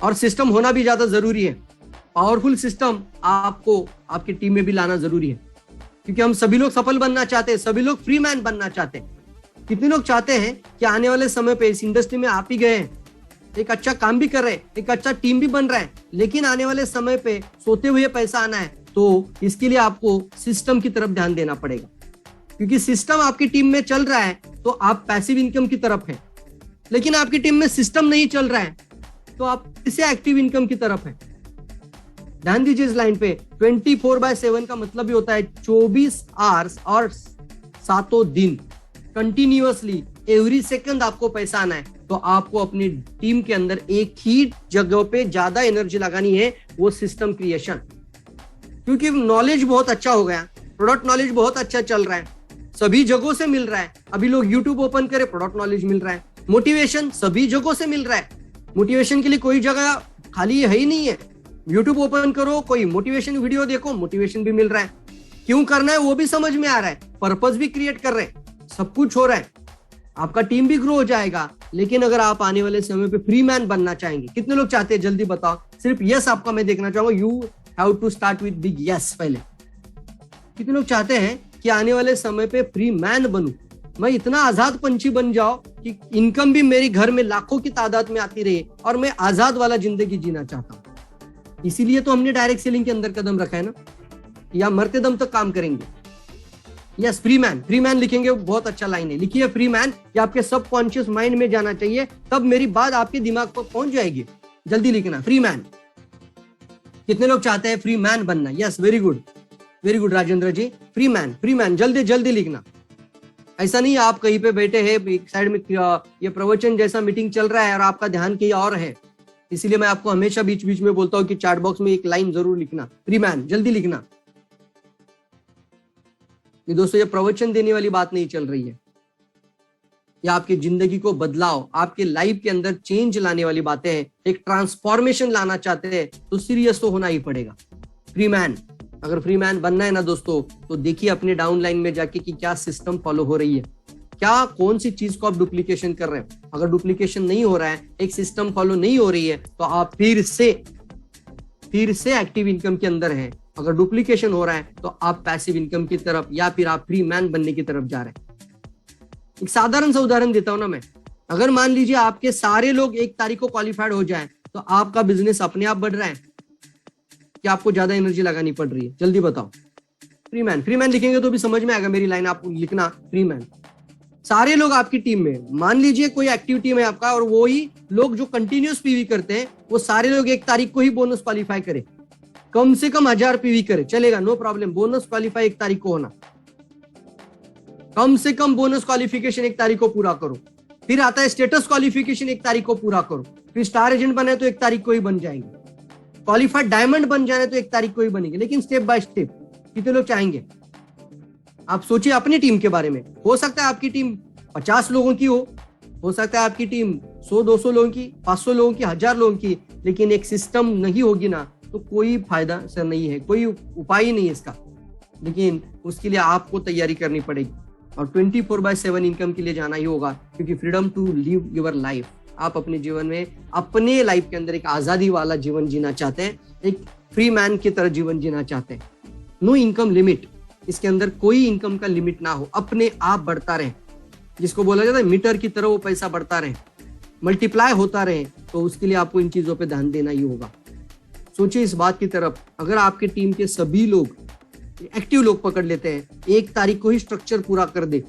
S2: और सिस्टम होना भी ज्यादा जरूरी है, पावरफुल सिस्टम आपको आपकी टीम में भी लाना जरूरी है, क्योंकि हम सभी लोग सफल बनना चाहते हैं, सभी लोग फ्री मैन बनना चाहते हैं। कितने लोग चाहते हैं कि आने वाले समय पे इस इंडस्ट्री में आप ही गए हैं, एक अच्छा काम भी कर रहे हैं, एक अच्छा टीम भी बन रहा है, लेकिन आने वाले समय पे सोते हुए पैसा आना है, तो इसके लिए आपको सिस्टम की तरफ ध्यान देना पड़ेगा, क्योंकि सिस्टम आपकी टीम में चल रहा है तो आप पैसिव इनकम की तरफ है, लेकिन आपकी टीम में सिस्टम नहीं चल रहा है तो आप इसे एक्टिव इनकम की तरफ है। ध्यान दीजिए इस लाइन पे, 24/7 का मतलब ही होता है 24 आवर्स और 7 दिन कंटिन्यूअसली, एवरी सेकंड आपको पैसा आना है, तो आपको अपनी टीम के अंदर एक ही जगह पे ज्यादा एनर्जी लगानी है, वो सिस्टम क्रिएशन। क्योंकि नॉलेज बहुत अच्छा हो गया, प्रोडक्ट नॉलेज बहुत अच्छा चल रहा है, सभी जगहों से मिल रहा है। अभी लोग यूट्यूब ओपन करे, प्रोडक्ट नॉलेज मिल रहा है, मोटिवेशन सभी जगहों से मिल रहा है, मोटिवेशन के लिए कोई जगह खाली है ही नहीं है। यूट्यूब ओपन करो, कोई मोटिवेशन वीडियो देखो, मोटिवेशन भी मिल रहा है, क्यों करना है वो भी समझ में आ रहा है, पर्पस भी क्रिएट कर रहे हैं, सब कुछ हो रहा है, आपका टीम भी ग्रो हो जाएगा। लेकिन अगर आप आने वाले समय पे फ्री मैन बनना चाहेंगे, कितने लोग चाहते हैं जल्दी बताओ, सिर्फ यस आपका मैं देखना चाहूंगा, you have to start with big yes. पहले कितने लोग चाहते हैं कि आने वाले समय पे फ्री मैन बनूं, मैं इतना आजाद पंछी बन जाऊं कि इनकम भी मेरे घर में लाखों की तादाद में आती रहे और मैं आजाद वाला जिंदगी जीना चाहता हूं। इसीलिए तो हमने डायरेक्ट सेलिंग के अंदर कदम रखा है ना, या मरते दम तक काम करेंगे। Yes, free man, free man लिखेंगे, बहुत अच्छा लाइन है, लिखिए फ्री मैन, ये आपके सबकॉन्शियस माइंड में जाना चाहिए, तब मेरी बात आपके दिमाग पर पहुंच जाएगी। जल्दी लिखना फ्री मैन। कितने लोग चाहते हैं फ्री मैन बनना? यस, वेरी गुड राजेंद्र जी, फ्री मैन जल्दी जल्दी लिखना। ऐसा नहीं आप कहीं पे बैठे हैं, एक साइड में ये प्रवचन जैसा मीटिंग चल रहा है और आपका ध्यान कहीं और है, इसीलिए मैं आपको हमेशा बीच बीच में बोलता हूं कि चैट बॉक्स में एक लाइन जरूर लिखना, फ्री मैन, जल्दी लिखना। ये दोस्तों, ये प्रवचन देने वाली बात नहीं चल रही है, या आपकी जिंदगी को बदलाव, आपके लाइफ के अंदर चेंज लाने वाली बातें हैं। एक ट्रांसफॉर्मेशन लाना चाहते हैं तो सीरियस तो होना ही पड़ेगा। फ्री मैन, अगर फ्री मैन बनना है ना दोस्तों, तो देखिए अपने डाउनलाइन में जाके कि क्या सिस्टम फॉलो हो रही है, क्या कौन सी चीज को आप डुप्लीकेशन कर रहे हैं। अगर डुप्लीकेशन नहीं हो रहा है, एक सिस्टम फॉलो नहीं हो रही है, तो आप फिर से एक्टिव इनकम के अंदर है। अगर डुप्लीकेशन हो रहा है तो आप पैसिव इनकम की तरफ या फिर आप फ्री मैन बनने की तरफ जा रहे हैं। एक साधारण सा उदाहरण देता हूं ना मैं, अगर मान लीजिए आपके सारे लोग 1 तारीख को क्वालिफाइड हो जाए तो आपका बिजनेस अपने आप बढ़ रहा है कि आपको ज्यादा एनर्जी लगानी पड़ रही है? जल्दी बताओ। फ्री मैन लिखेंगे तो भी समझ में आएगा, मेरी लाइन आप लिखना फ्री मैन। सारे लोग आपकी टीम में, मान लीजिए कोई एक्टिविटी में आपका, और वो ही लोग जो कंटिन्यूस पीवी करते हैं, वो सारे लोग 1 तारीख को ही बोनस क्वालिफाई करे, कम से कम 1000 पीवी करे, चलेगा, नो प्रॉब्लम। बोनस क्वालिफाई 1 तारीख को होना, कम से कम बोनस क्वालिफिकेशन 1 तारीख को पूरा करो। फिर आता है स्टेटस क्वालिफिकेशन, 1 तारीख को पूरा करो। फिर स्टार एजेंट बने तो 1 तारीख को ही बन जाएंगे। क्वालिफाइड डायमंड बन जाने तो 1 तारीख को ही बनेंगे, लेकिन स्टेप बाय स्टेप। कितने लोग चाहेंगे? आप सोचिए अपनी टीम के बारे में। हो सकता है आपकी टीम 50 लोगों की हो सकता है आपकी टीम 100-200 लोगों की, 500 लोगों की, 1000 लोगों की, लेकिन एक सिस्टम नहीं होगी ना, तो कोई फायदा सर नहीं है, कोई उपाय ही नहीं है इसका। लेकिन उसके लिए आपको तैयारी करनी पड़ेगी और 24/7 इनकम के लिए जाना ही होगा, क्योंकि freedom to live your life, आप अपने जीवन में अपने लाइफ के अंदर एक आजादी वाला जीवन जीना चाहते हैं, एक फ्री मैन की तरह जीवन जीना चाहते हैं। नो इनकम लिमिट, इसके अंदर कोई इनकम का लिमिट ना हो, अपने आप बढ़ता रहे, जिसको बोला जाता है मीटर की तरह वो पैसा बढ़ता रहे, मल्टीप्लाई होता रहे। तो उसके लिए आपको इन चीजों पे ध्यान देना ही होगा। सोचिए इस बात की तरफ, अगर आपके टीम के सभी लोग एक्टिव लोग पकड़ लेते हैं, 1 तारीख को ही स्ट्रक्चर पूरा कर दे।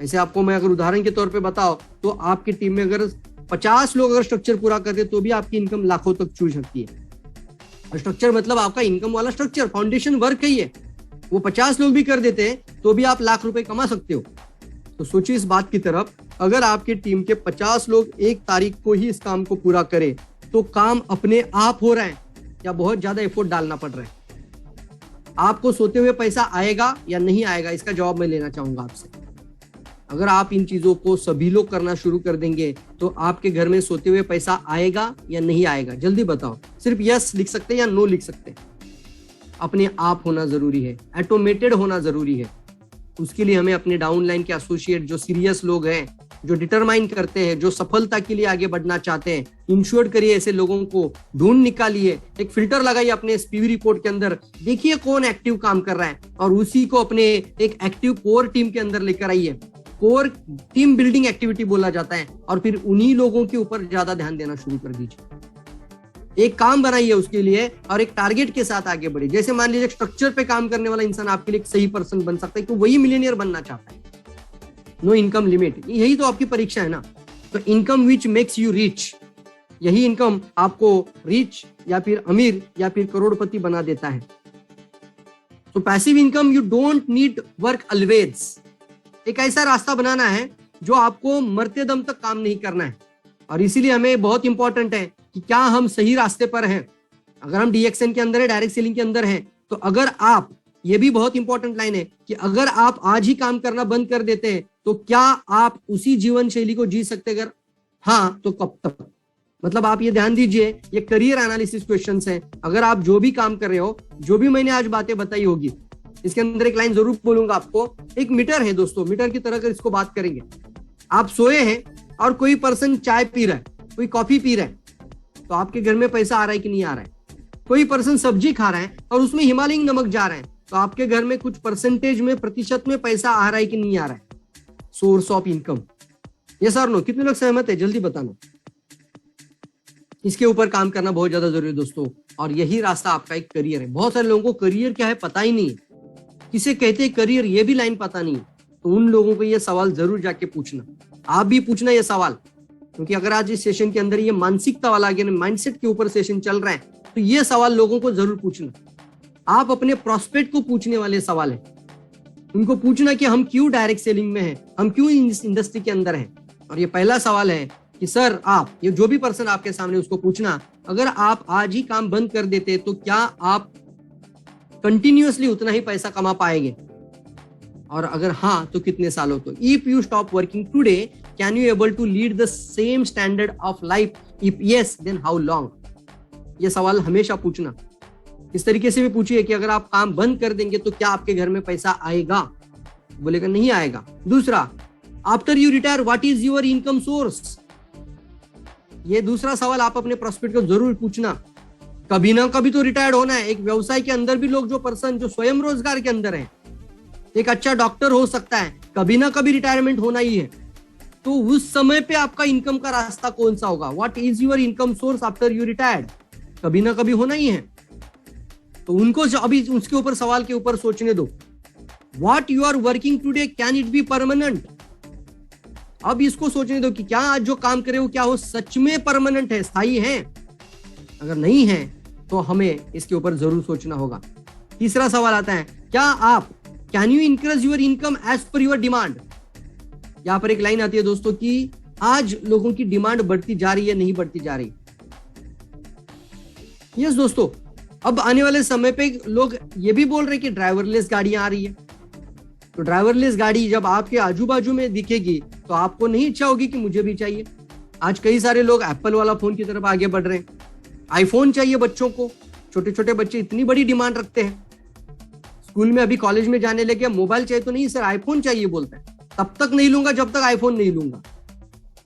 S2: ऐसे आपको मैं अगर उदाहरण के तौर पे बताओ तो आपकी टीम में अगर 50 लोग अगर स्ट्रक्चर पूरा कर दे तो भी आपकी इनकम लाखों तक छू सकती है। और स्ट्रक्चर मतलब आपका इनकम वाला स्ट्रक्चर, फाउंडेशन वर्क ही है। वो 50 लोग भी कर देते हैं तो भी आप लाख रुपए कमा सकते हो। तो सोचिए इस बात की तरफ, अगर आपकी टीम के 50 लोग 1 तारीख को ही इस काम को पूरा करें तो काम अपने आप हो रहा है या बहुत ज्यादा एफर्ट डालना पड़ रहा है? आपको सोते हुए पैसा आएगा या नहीं आएगा, इसका जवाब मैं लेना चाहूंगा आपसे। अगर आप इन चीजों को सभी लोग करना शुरू कर देंगे तो आपके घर में सोते हुए पैसा आएगा या नहीं आएगा? जल्दी बताओ। सिर्फ यस लिख सकते हैं या नो लिख सकते हैं? अपने आप होना जरूरी है, ऑटोमेटेड होना जरूरी है। उसके लिए हमें अपने डाउनलाइन के एसोसिएट, जो सीरियस लोग हैं, जो डिटरमाइन करते हैं, जो सफलता के लिए आगे बढ़ना चाहते हैं, इंश्योर करिए ऐसे लोगों को, ढूंढ निकालिए, एक फिल्टर लगाइए अपने एसपीवी रिपोर्ट के अंदर, देखिए कौन एक्टिव काम कर रहा है और उसी को अपने एक एक्टिव कोर टीम के अंदर लेकर आइए। कोर टीम बिल्डिंग एक्टिविटी बोला जाता है, और फिर उन्हीं लोगों के ऊपर ज्यादा ध्यान देना शुरू कर दीजिए। एक काम बनाइए उसके लिए और एक टारगेट के साथ आगे बढ़िए। जैसे मान लीजिए स्ट्रक्चर पे काम करने वाला इंसान आपके लिए एक सही पर्सन बन सकता है, तो वही मिलियनियर बनना चाहता है। नो इनकम लिमिट, यही तो आपकी परीक्षा है ना। तो income which makes you rich, यही इनकम आपको रिच या फिर अमीर या फिर करोड़पति बना देता है। तो passive income, you don't need work always. एक ऐसा रास्ता बनाना है जो आपको मरते दम तक काम नहीं करना है। और इसीलिए हमें बहुत इंपॉर्टेंट है कि क्या हम सही रास्ते पर हैं। अगर हम डीएक्सएन के अंदर है, डायरेक्ट सेलिंग के अंदर हैं, तो अगर आप, ये भी बहुत इंपॉर्टेंट लाइन है कि अगर आप आज ही काम करना बंद कर देते हैं तो क्या आप उसी जीवन शैली को जी सकते? अगर हाँ तो कब तक? मतलब आप ये ध्यान दीजिए, ये करियर एनालिसिस क्वेश्चंस हैं। अगर आप जो भी काम कर रहे हो, जो भी मैंने आज बातें बताई होगी, इसके अंदर एक लाइन जरूर बोलूंगा आपको। एक मीटर है दोस्तों, मीटर की तरह अगर इसको बात करेंगे, आप सोए हैं और कोई पर्सन चाय पी रहा है, कोई कॉफी पी रहा है, तो आपके घर में पैसा आ रहा है कि नहीं आ रहा है? कोई पर्सन सब्जी खा रहा है और उसमें हिमालयन नमक जा रहा है, तो आपके घर में कुछ परसेंटेज में, प्रतिशत में पैसा आ रहा है कि नहीं आ रहा है? सोर्स ऑफ इनकम, यस और नो? कितने लोग सहमत है? जल्दी बताना। इसके ऊपर काम करना बहुत ज्यादा जरूरी है दोस्तों, और यही रास्ता आपका एक करियर है। बहुत सारे लोगों को करियर क्या है पता ही नहीं है, किसे कहते हैं करियर ये भी लाइन पता नहीं है। तो उन लोगों को ये सवाल जरूर जाके पूछना, आप भी पूछना ये सवाल, क्योंकि अगर आज इस सेशन के अंदर ये मानसिकता वाला, माइंडसेट के ऊपर सेशन चल रहा है, तो ये सवाल लोगों को जरूर पूछना। आप अपने प्रोस्पेक्ट को पूछने वाले सवाल है, उनको पूछना कि हम क्यों डायरेक्ट सेलिंग में हैं, हम क्यों इस इंडस्ट्री के अंदर हैं। और ये पहला सवाल है कि सर, आप, ये जो भी पर्सन आपके सामने, उसको पूछना, अगर आप आज ही काम बंद कर देते तो क्या आप कंटिन्यूअसली उतना ही पैसा कमा पाएंगे, और अगर हाँ तो कितने सालों? तो if you stop working today, can you able to lead the same standard of life? If yes, then how long? ये सवाल हमेशा पूछना। इस तरीके से भी पूछिए कि अगर आप काम बंद कर देंगे तो क्या आपके घर में पैसा आएगा? बोलेगा नहीं आएगा। दूसरा, after you retire what is your income source? ये दूसरा सवाल आप अपने प्रोस्पेक्ट को जरूर पूछना। कभी ना कभी तो रिटायर्ड होना है। एक व्यवसाय के अंदर भी लोग, जो पर्सन जो स्वयं रोजगार के अंदर है, एक अच्छा डॉक्टर हो सकता है, कभी ना कभी रिटायरमेंट होना ही है। तो उस समय पे आपका इनकम का रास्ता कौन सा होगा? What is your income source after you retired? कभी ना कभी होना ही है। तो उनको अभी उसके ऊपर, सवाल के ऊपर सोचने दो। What you are working today, can it be permanent? अब इसको सोचने दो कि क्या आज जो काम करे वो क्या वो सच में परमानेंट है, स्थायी है? अगर नहीं है तो हमें इसके ऊपर जरूर सोचना होगा। तीसरा सवाल आता है, क्या आप, can you increase your income as per your demand? यहां पर एक लाइन आती है दोस्तों कि आज लोगों की डिमांड बढ़ती जा रही है, नहीं बढ़ती जा रही? यस दोस्तों, अब आने वाले समय पे लोग ये भी बोल रहे हैं कि ड्राइवरलेस गाड़ियां आ रही है। तो ड्राइवरलेस गाड़ी जब आपके आजू बाजू में दिखेगी तो आपको नहीं इच्छा होगी कि मुझे भी चाहिए। आज कई सारे लोग एप्पल वाला फोन की तरफ आगे बढ़ रहे हैं। आईफोन चाहिए बच्चों को, छोटे छोटे बच्चे इतनी बड़ी डिमांड रखते हैं। स्कूल में अभी कॉलेज में जाने लगे, मोबाइल चाहिए तो नहीं सर आईफोन चाहिए बोलते हैं, तब तक नहीं लूंगा जब तक आईफोन नहीं लूंगा।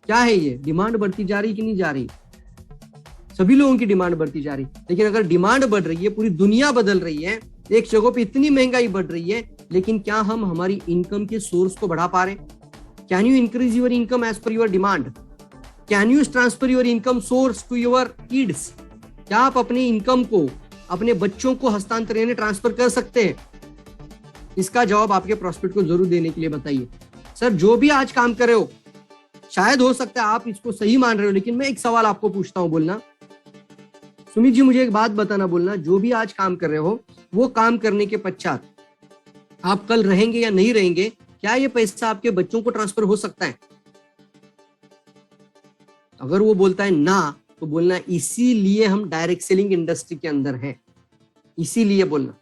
S2: क्या है ये? डिमांड बढ़ती जा रही कि नहीं जा रही? सभी लोगों की डिमांड बढ़ती जा रही। लेकिन अगर डिमांड बढ़ रही है, पूरी दुनिया बदल रही है, एक जगह पे इतनी महंगाई बढ़ रही है, लेकिन क्या हम हमारी इनकम के सोर्स को बढ़ा पा रहे? Can you increase your income as per your demand? Can you transfer your income source to your kids? क्या आप अपनी इनकम को अपने बच्चों को हस्तांतरण यानी ट्रांसफर कर सकते हैं? इसका जवाब आपके प्रोस्पेक्ट को जरूर देने के लिए बताइए। सर जो भी आज काम कर रहे हो, शायद हो सकता है आप इसको सही मान रहे हो, लेकिन मैं एक सवाल आपको पूछता हूं, बोलना सुमित जी मुझे एक बात बताना, बोलना जो भी आज काम कर रहे हो वो काम करने के पश्चात आप कल रहेंगे या नहीं रहेंगे, क्या ये पैसा आपके बच्चों को ट्रांसफर हो सकता है? अगर वो बोलता है ना, तो बोलना इसीलिए हम डायरेक्ट सेलिंग इंडस्ट्री के अंदर हैं, इसीलिए बोलना।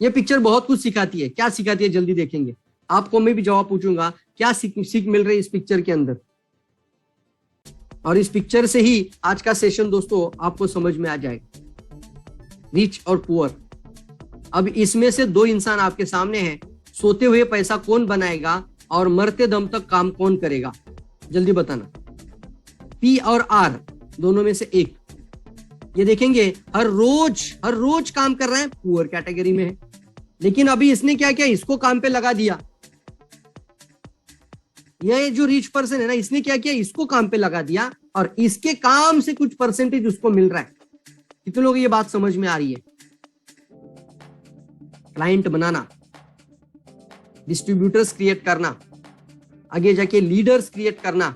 S2: ये पिक्चर बहुत कुछ सिखाती है। क्या सिखाती है जल्दी देखेंगे। आपको मैं भी जवाब पूछूंगा क्या सीख मिल रही है इस पिक्चर के अंदर, और इस पिक्चर से ही आज का सेशन दोस्तों आपको समझ में आ जाएगा। रिच और पुअर। अब इसमें से दो इंसान आपके सामने हैं, सोते हुए पैसा कौन बनाएगा और मरते दम तक काम कौन करेगा? जल्दी बताना। पी और आर दोनों में से एक। ये देखेंगे हर रोज काम कर रहा है, पुअर कैटेगरी में है। लेकिन अभी इसने क्या किया, इसको काम पे लगा दिया। ये जो रिच पर्सन है ना, इसने क्या किया, इसको काम पे लगा दिया और इसके काम से कुछ परसेंटेज उसको मिल रहा है। कितने लोग ये बात समझ में आ रही है? क्लाइंट बनाना, डिस्ट्रीब्यूटर्स क्रिएट करना, आगे जाके लीडर्स क्रिएट करना,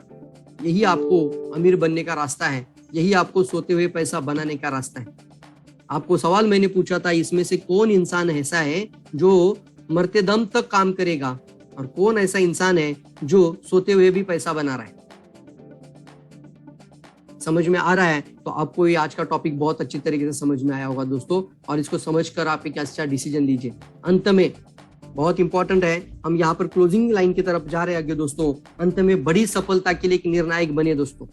S2: यही आपको अमीर बनने का रास्ता है, यही आपको सोते हुए पैसा बनाने का रास्ता है। आपको सवाल मैंने पूछा था, इसमें से कौन इंसान ऐसा है जो मरते दम तक काम करेगा और कौन ऐसा इंसान है जो सोते हुए भी पैसा बना रहा है? समझ में आ रहा है तो आपको ये आज का टॉपिक बहुत अच्छी तरीके से समझ में आया होगा दोस्तों, और इसको समझकर आप एक अच्छा डिसीजन लीजिए। अंत में बहुत इंपॉर्टेंट है, हम यहाँ पर क्लोजिंग लाइन की तरफ जा रहे हैं आगे दोस्तों। अंत में बड़ी सफलता के लिए एक निर्णायक बने दोस्तों,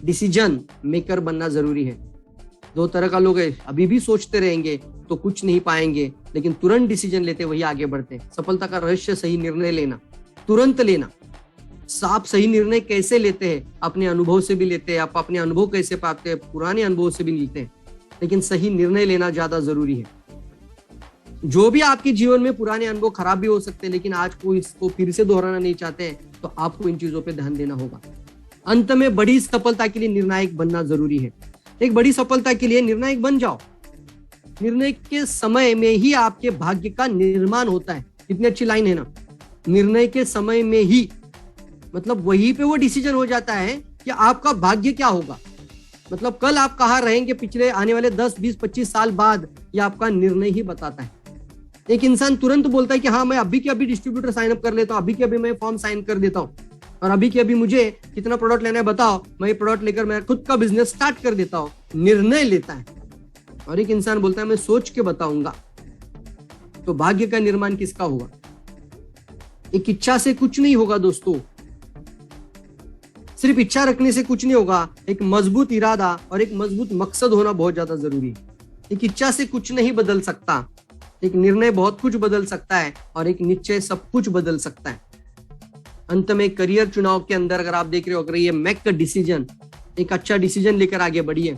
S2: डिसीजन मेकर बनना जरूरी है। दो तरह का लोग है, अभी भी सोचते रहेंगे तो कुछ नहीं पाएंगे, लेकिन तुरंत डिसीजन लेते वही आगे बढ़ते। सफलता का रहस्य सही निर्णय लेना, तुरंत लेना। आप सही निर्णय कैसे लेते हैं? अपने अनुभव से भी लेते हैं। आप अपने अनुभव कैसे पाते हैं? पुराने अनुभव से भी लेते हैं, लेकिन सही निर्णय लेना ज्यादा जरूरी है। जो भी आपके जीवन में पुराने अनुभव खराब भी हो सकते हैं, लेकिन आज को इसको फिर से दोहराना नहीं चाहते हैं, तो आपको इन चीजों पे ध्यान देना होगा। अंत में बड़ी सफलता के लिए निर्णायक बनना जरूरी है। एक बड़ी सफलता के लिए निर्णायक बन जाओ। निर्णय के समय में ही आपके भाग्य का निर्माण होता है। कितनी अच्छी लाइन है ना, निर्णय के समय में ही, मतलब वहीं पे वो डिसीजन हो जाता है कि आपका भाग्य क्या होगा। मतलब कल आप कहाँ रहेंगे पिछले आने वाले 10, 20, 25 साल बाद, ये आपका निर्णय ही बताता है। एक इंसान तुरंत बोलता है कि हाँ मैं अभी के अभी डिस्ट्रीब्यूटर साइन अप कर लेता हूँ, अभी के अभी मैं फॉर्म साइन कर देता हूँ, और अभी के अभी मुझे कितना प्रोडक्ट लेना है बताओ, मैं ये प्रोडक्ट लेकर मैं खुद का बिजनेस स्टार्ट कर देता हूँ। निर्णय लेता है। और एक इंसान बोलता है मैं सोच के बताऊंगा। तो भाग्य का निर्माण किसका होगा? एक इच्छा से कुछ नहीं होगा दोस्तों, सिर्फ इच्छा रखने से कुछ नहीं होगा। एक मजबूत इरादा और एक मजबूत मकसद होना बहुत ज्यादा जरूरी है। एक इच्छा से कुछ नहीं बदल सकता, एक निर्णय बहुत कुछ बदल सकता है, और एक निश्चय सब कुछ बदल सकता है। अंत में करियर चुनाव के अंदर अगर आप देख रहे हो, अगर ये मेक डिसीजन, एक अच्छा डिसीजन लेकर आगे बढ़िए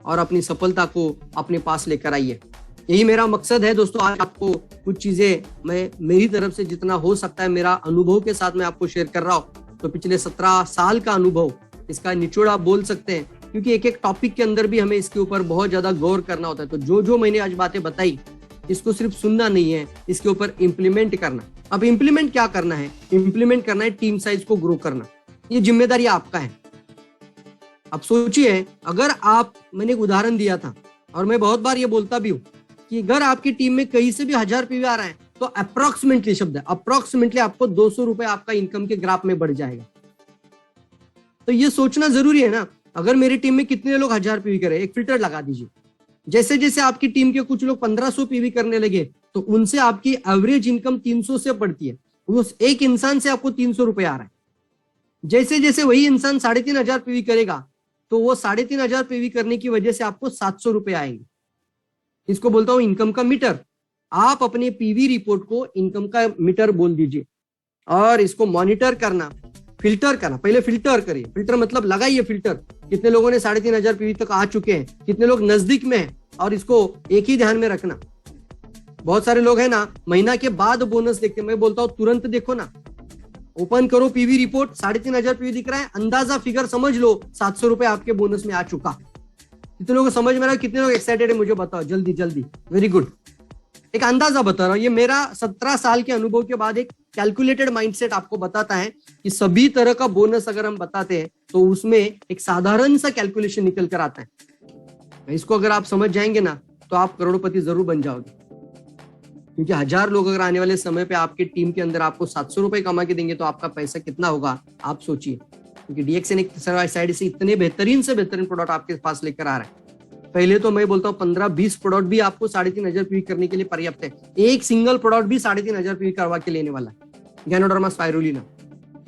S2: और अपनी सफलता को अपने पास लेकर आइए। यही मेरा मकसद है दोस्तों। आज आपको कुछ चीजें मैं मेरी तरफ से जितना हो सकता है मेरा अनुभव के साथ मैं आपको शेयर कर रहा हूँ। तो पिछले 17 साल का अनुभव, इसका निचोड़ आप बोल सकते हैं, क्योंकि एक एक टॉपिक के अंदर भी हमें इसके ऊपर बहुत ज्यादा गौर करना होता है। तो जो जो मैंने आज बातें बताई, इसको सिर्फ सुनना नहीं है, इसके ऊपर इम्प्लीमेंट करना। अब इम्प्लीमेंट क्या करना है? इम्प्लीमेंट करना है टीम साइज को ग्रो करना। ये जिम्मेदारी आपका है। अब सोचिए, अगर आप, मैंने एक उदाहरण दिया था और मैं बहुत बार ये बोलता भी हूं कि अगर आपकी टीम में कहीं से भी 1000 पीवी आ रहा है, तो अप्रोक्सीमेटली शब्द है, अप्रोक्सीमेटली आपको 200 रुपए आपका इनकम के ग्राफ में बढ़ जाएगा। तो ये सोचना जरूरी है ना, अगर मेरी टीम में कितने लोग 1000 पीवी करें, एक फिल्टर लगा दीजिए। जैसे जैसे आपकी टीम के कुछ लोग 1500 पीवी करने लगे, तो उनसे आपकी एवरेज इनकम 300 से बढ़ती है। उस एक इंसान से आपको 300 रुपए आ रहा है। जैसे जैसे वही इंसान 3500 पीवी करेगा, तो वो 3,500 पीवी करने की वजह से आपको 700 रुपए आएंगे। इसको बोलता हूं इनकम का मीटर। आप अपने पीवी रिपोर्ट को इनकम का मीटर बोल दीजिए और इसको मॉनिटर करना, फिल्टर करना। पहले फिल्टर करिए, फिल्टर मतलब लगाइए फिल्टर। कितने लोगों ने 3,500 पीवी तक आ चुके हैं, कितने लोग नजदीक में हैं, और इसको एक ही ध्यान में रखना। बहुत सारे लोग हैं ना, महीना के बाद बोनस देखते हैं। मैं बोलता हूं तुरंत देखो ना, ओपन करो पीवी रिपोर्ट, 3,500 पीवी दिख रहा है, अंदाजा फिगर समझ लो, 700 रुपए आपके बोनस में आ चुका। कितने लोगों को समझ में आ रहा है, कितने लोग एक्साइटेड है मुझे बताओ जल्दी जल्दी। Very good. एक अंदाजा बता रहा हूं, ये मेरा 17 साल के अनुभव के बाद एक कैलकुलेटेड माइंडसेट आपको बताता है कि सभी तरह का बोनस अगर हम बताते हैं तो उसमें एक साधारण सा कैलकुलेशन निकल कर आता है। इसको अगर आप समझ जाएंगे ना तो आप करोड़पति जरूर बन जाओगे। क्योंकि 1000 लोग अगर आने वाले समय पे आपके टीम के अंदर आपको 700 रुपए कमा के देंगे तो आपका पैसा कितना होगा आप सोचिए। क्योंकि डीएक्सएन एक साइड से इतने बेहतरीन से बेहतरीन प्रोडक्ट आपके पास लेकर आ रहा है। पहले तो मैं बोलता हूँ 15-20 प्रोडक्ट भी आपको 3,500 पीवी करने के लिए पर्याप्त है। एक सिंगल प्रोडक्ट भी 3,500 पीवी करवा के लेने वाला है, गैनोडर्मा स्पाइरुलिना।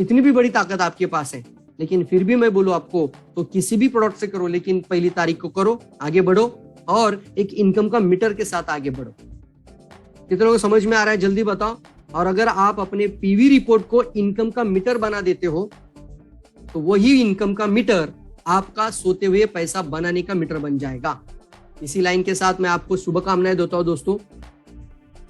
S2: इतनी भी बड़ी ताकत आपके पास है, लेकिन फिर भी मैं बोलूं आपको तो किसी भी प्रोडक्ट से करो, लेकिन पहली तारीख को करो, आगे बढ़ो और एक इनकम का मीटर के साथ आगे बढ़ो। कितने लोगों को समझ में आ रहा है जल्दी बताओ। और अगर आप अपने पीवी रिपोर्ट को इनकम का मीटर बना देते हो तो वही इनकम का मीटर आपका सोते हुए पैसा बनाने का मीटर बन जाएगा। इसी लाइन के साथ मैं आपको शुभकामनाएं देता हूं दोस्तों,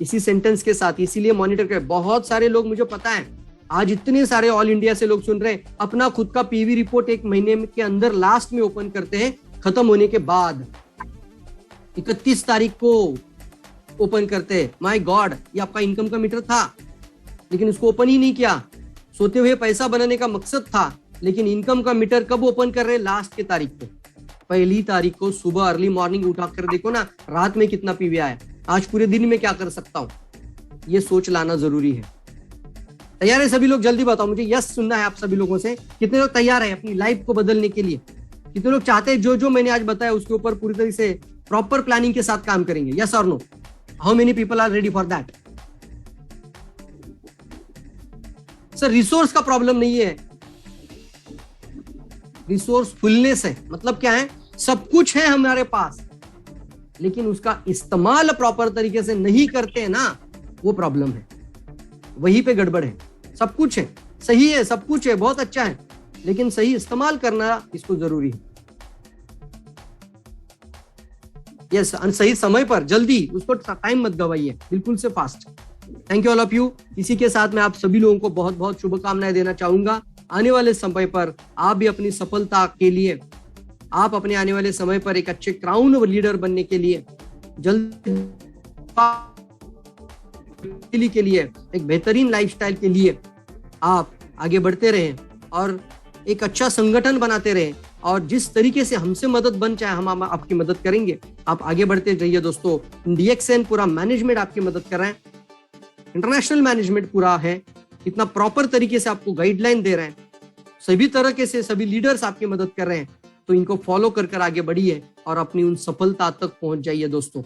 S2: इसी सेंटेंस के साथ। इसीलिए मॉनिटर करें। बहुत सारे लोग, मुझे पता है आज इतने सारे ऑल इंडिया से लोग सुन रहे हैं, अपना खुद का पीवी रिपोर्ट एक महीने के अंदर लास्ट में ओपन करते हैं, खत्म होने के बाद 31 तारीख को ओपन करते हैं। माय गॉड, ये आपका इनकम का मीटर था लेकिन उसको ओपन ही नहीं किया। सोते हुए पैसा बनाने का मकसद था, लेकिन इनकम का मीटर कब ओपन कर रहे हैं? लास्ट की तारीख को। पहली तारीख को सुबह अर्ली मॉर्निंग उठा कर देखो ना, रात में कितना पीवी आया, आज पूरे दिन में क्या कर सकता हूं, ये सोच लाना जरूरी है। तैयार है सभी लोग? जल्दी बताओ मुझे, यस सुनना है आप सभी लोगों से। कितने लोग तैयार है अपनी लाइफ को बदलने के लिए? कितने लोग चाहते हैं जो जो मैंने आज बताया उसके ऊपर पूरी तरह से प्रॉपर प्लानिंग के साथ काम करेंगे? यस और no? How many people are ready for that? Sir resource का प्रॉब्लम नहीं है, रिसोर्स फुलनेस है। मतलब क्या है? सब कुछ है हमारे पास, लेकिन उसका इस्तेमाल प्रॉपर तरीके से नहीं करते हैं ना, वो प्रॉब्लम है, वहीं पे गड़बड़ है। सब कुछ है, सही है, सब कुछ है, बहुत अच्छा है, लेकिन सही इस्तेमाल करना इसको जरूरी है। यस, सही समय पर जल्दी, उसको टाइम मत गवाइए, बिल्कुल से fast. Thank you all of you. इसी के साथ मैं आप सभी लोगों को बहुत बहुत शुभकामनाएं देना चाहूंगा। आने वाले समय पर आप भी अपनी सफलता के लिए, आप अपने आने वाले समय पर एक अच्छे क्राउन लीडर बनने के लिए, जल्दी के लिए, एक बेहतरीन लाइफस्टाइल के लिए आप आगे बढ़ते रहें और एक अच्छा संगठन बनाते रहें। और जिस तरीके से हमसे मदद बन चाहे हम आपकी मदद करेंगे। आप आगे बढ़ते रहिए दोस्तों। डीएक्सएन पूरा मैनेजमेंट आपकी मदद कर रहे हैं, इंटरनेशनल मैनेजमेंट पूरा है, इतना प्रॉपर तरीके से आपको गाइडलाइन दे रहे हैं, सभी तरह के से सभी लीडर्स आपकी मदद कर रहे हैं। तो इनको फॉलो कर आगे बढ़िए और अपनी उन सफलता तक पहुंच जाइए दोस्तों,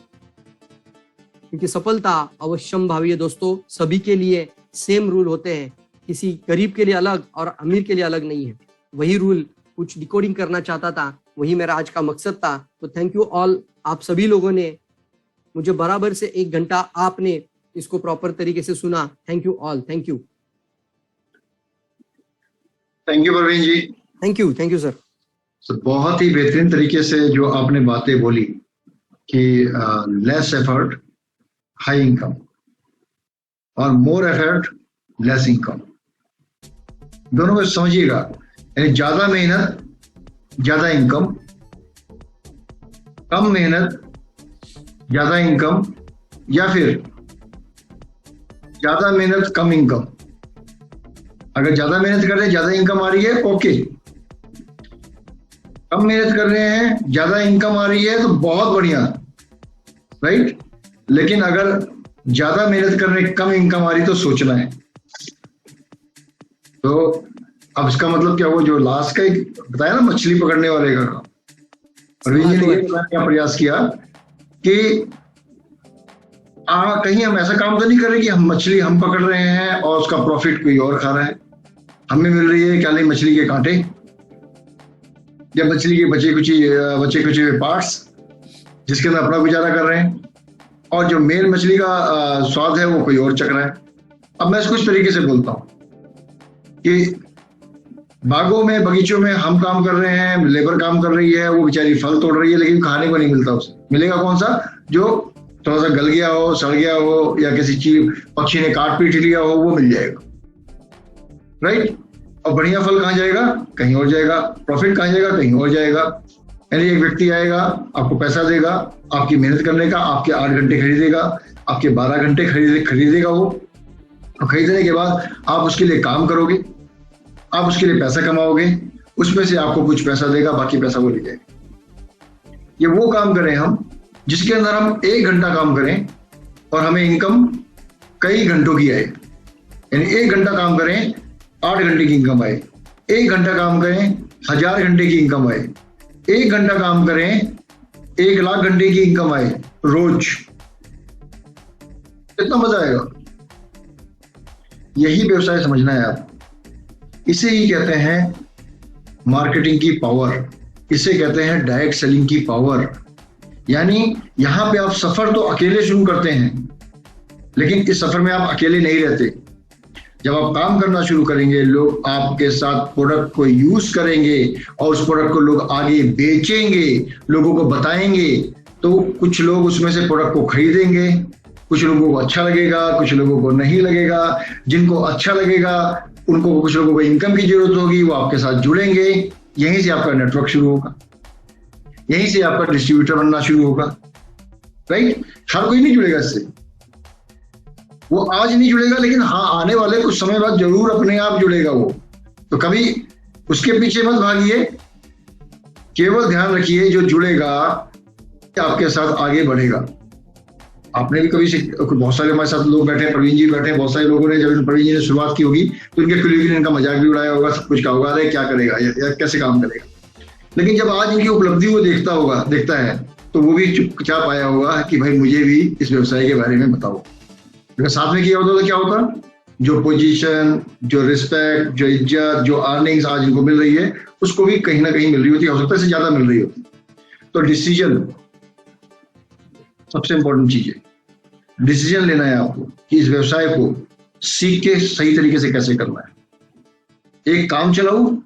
S2: क्योंकि सफलता अवश्यंभावी है दोस्तों। सभी के लिए सेम रूल होते हैं, किसी गरीब के लिए अलग और अमीर के लिए अलग नहीं है। वही रूल कुछ डिकोडिंग करना चाहता था, वही मेरा आज का मकसद था। तो थैंक यू ऑल, आप सभी लोगों ने मुझे बराबर से 1 घंटा आपने इसको प्रॉपर तरीके से सुना। Thank you all, thank you.
S1: Thank you Praveen ji.
S2: Thank you sir.
S1: बहुत ही बेहतरीन तरीके से जो आपने बातें बोली कि लेस एफर्ट हाई इनकम और मोर एफर्ट लेस इनकम, दोनों को समझिएगा। यानी ज्यादा मेहनत ज्यादा इनकम, कम मेहनत ज्यादा इनकम, या फिर ज्यादा मेहनत कम इनकम। अगर ज्यादा मेहनत कर रहे हैं ज्यादा इनकम आ रही है, ओके। कम मेहनत कर रहे हैं ज्यादा इनकम आ रही है तो बहुत बढ़िया, राइट। लेकिन अगर ज्यादा मेहनत कर रहे हैं कम इनकम आ रही तो सोचना है। तो अब इसका मतलब क्या हुआ, जो लास्ट का एक बताया ना मछली पकड़ने वाले का, प्रवीण जी ने ये बताने का प्रयास किया कि कहीं हम ऐसा काम तो नहीं कर रहे कि हम मछली हम पकड़ रहे हैं और उसका प्रॉफिट कोई और खा रहा है, हमें मिल रही है क्या नहीं मछली के कांटे। या मछली के बचे कुछ पार्ट्स जिसके अंदर अपना गुजारा कर रहे हैं, और जो मेन मछली का स्वाद है वो कोई और चख रहा है। अब मैं इसको इस तरीके से बोलता हूँ कि बागों में, बगीचों में हम काम कर रहे हैं, लेबर काम कर रही है, वो बेचारी फल तोड़ रही है, लेकिन खाने को नहीं मिलता उसे। मिलेगा कौन सा? जो थोड़ा सा गल गया हो, सड़ गया हो, या किसी चीज पक्षी ने काट पीट लिया हो, वो मिल जाएगा, राइट। और बढ़िया फल कहाँ जाएगा? कहीं और जाएगा। प्रॉफिट कहाँ जाएगा? कहीं और जाएगा। यानी एक व्यक्ति आएगा, आपको पैसा देगा, आपकी मेहनत करने का, आपके 8 घंटे खरीदेगा, आपके 12 घंटे खरीदेगा वो, और खरीदने के बाद आप उसके लिए काम करोगे, आप उसके लिए पैसा कमाओगे, उसमें से आपको कुछ पैसा देगा, बाकी पैसा वो ले जाएगा। ये वो काम करें हम जिसके अंदर हम 1 घंटा काम करें और हमें इनकम कई घंटों की आए। यानी 1 घंटा काम करें, 8 घंटे की इनकम आए। 1 घंटा काम करें, 1000 घंटे की इनकम आए। 1 घंटा काम करें, 1 लाख घंटे की इनकम आए रोज। कितना मजा आएगा। यही व्यवसाय समझना है आप। इसे ही कहते हैं मार्केटिंग की पावर, इसे कहते हैं डायरेक्ट सेलिंग की पावर। यानी यहां पे आप सफर तो अकेले शुरू करते हैं, लेकिन इस सफर में आप अकेले नहीं रहते। जब आप काम करना शुरू करेंगे, लोग आपके साथ प्रोडक्ट को यूज करेंगे और उस प्रोडक्ट को लोग आगे बेचेंगे, लोगों को बताएंगे, तो कुछ लोग उसमें से प्रोडक्ट को खरीदेंगे। कुछ लोगों को अच्छा लगेगा, कुछ लोगों को नहीं लगेगा। जिनको अच्छा लगेगा उनको, कुछ लोगों को इनकम की जरूरत होगी, वो आपके साथ जुड़ेंगे। यहीं से आपका नेटवर्क शुरू होगा, यहीं से आपका डिस्ट्रीब्यूटर बनना शुरू होगा, राइट। हर कोई नहीं जुड़ेगा इससे, वो आज नहीं जुड़ेगा, लेकिन हाँ आने वाले कुछ समय बाद जरूर अपने आप जुड़ेगा वो। तो कभी उसके पीछे मत भागिए, केवल ध्यान रखिए जो जुड़ेगा आपके साथ आगे बढ़ेगा। आपने भी कभी बहुत सारे हमारे साथ लोग बैठे हैं, प्रवीण जी बैठे हैं, बहुत सारे लोगों ने, जब प्रवीण जी ने शुरुआत की होगी तो उनके कुलीग ने इनका मजाक भी उड़ाया होगा, सब कुछ कहा होगा, अरे क्या करेगा या कैसे काम करेगा। लेकिन जब आज इनकी उपलब्धि वो देखता है तो वो भी चुपचाप आया होगा कि भाई मुझे भी इस व्यवसाय के बारे में बताओ। अगर साथ में किया होता तो क्या होता? जो पोजीशन, जो रिस्पेक्ट, जो इज्जत, जो अर्निंग्स आज इनको मिल रही है, उसको भी कहीं ना कहीं मिल रही होती, हो सकता है इससे ज्यादा मिल रही होती। तो डिसीजन सबसे इंपॉर्टेंट चीज है। डिसीजन लेना है आपको कि इस व्यवसाय को सीख के सही तरीके से कैसे करना है। एक काम चलाऊ,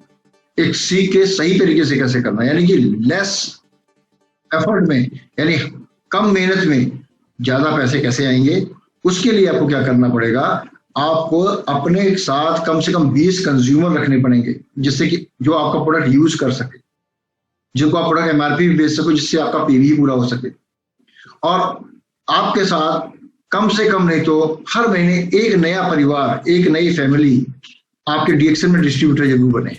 S1: एक सीख के सही तरीके से कैसे करना है, यानी कि लेस एफर्ट में, यानी कम मेहनत में ज्यादा पैसे कैसे आएंगे। उसके लिए आपको क्या करना पड़ेगा? आपको अपने साथ कम से कम 20 कंज्यूमर रखने पड़ेंगे, जिससे कि जो आपका प्रोडक्ट यूज कर सके, जिनको आप प्रोडक्ट एमआरपी भी बेच सको, जिससे आपका पीवी पूरा हो सके। और आपके साथ कम से कम नहीं तो हर महीने एक नया परिवार, एक नई फैमिली आपके डीएक्सन में डिस्ट्रीब्यूटर जरूर बने।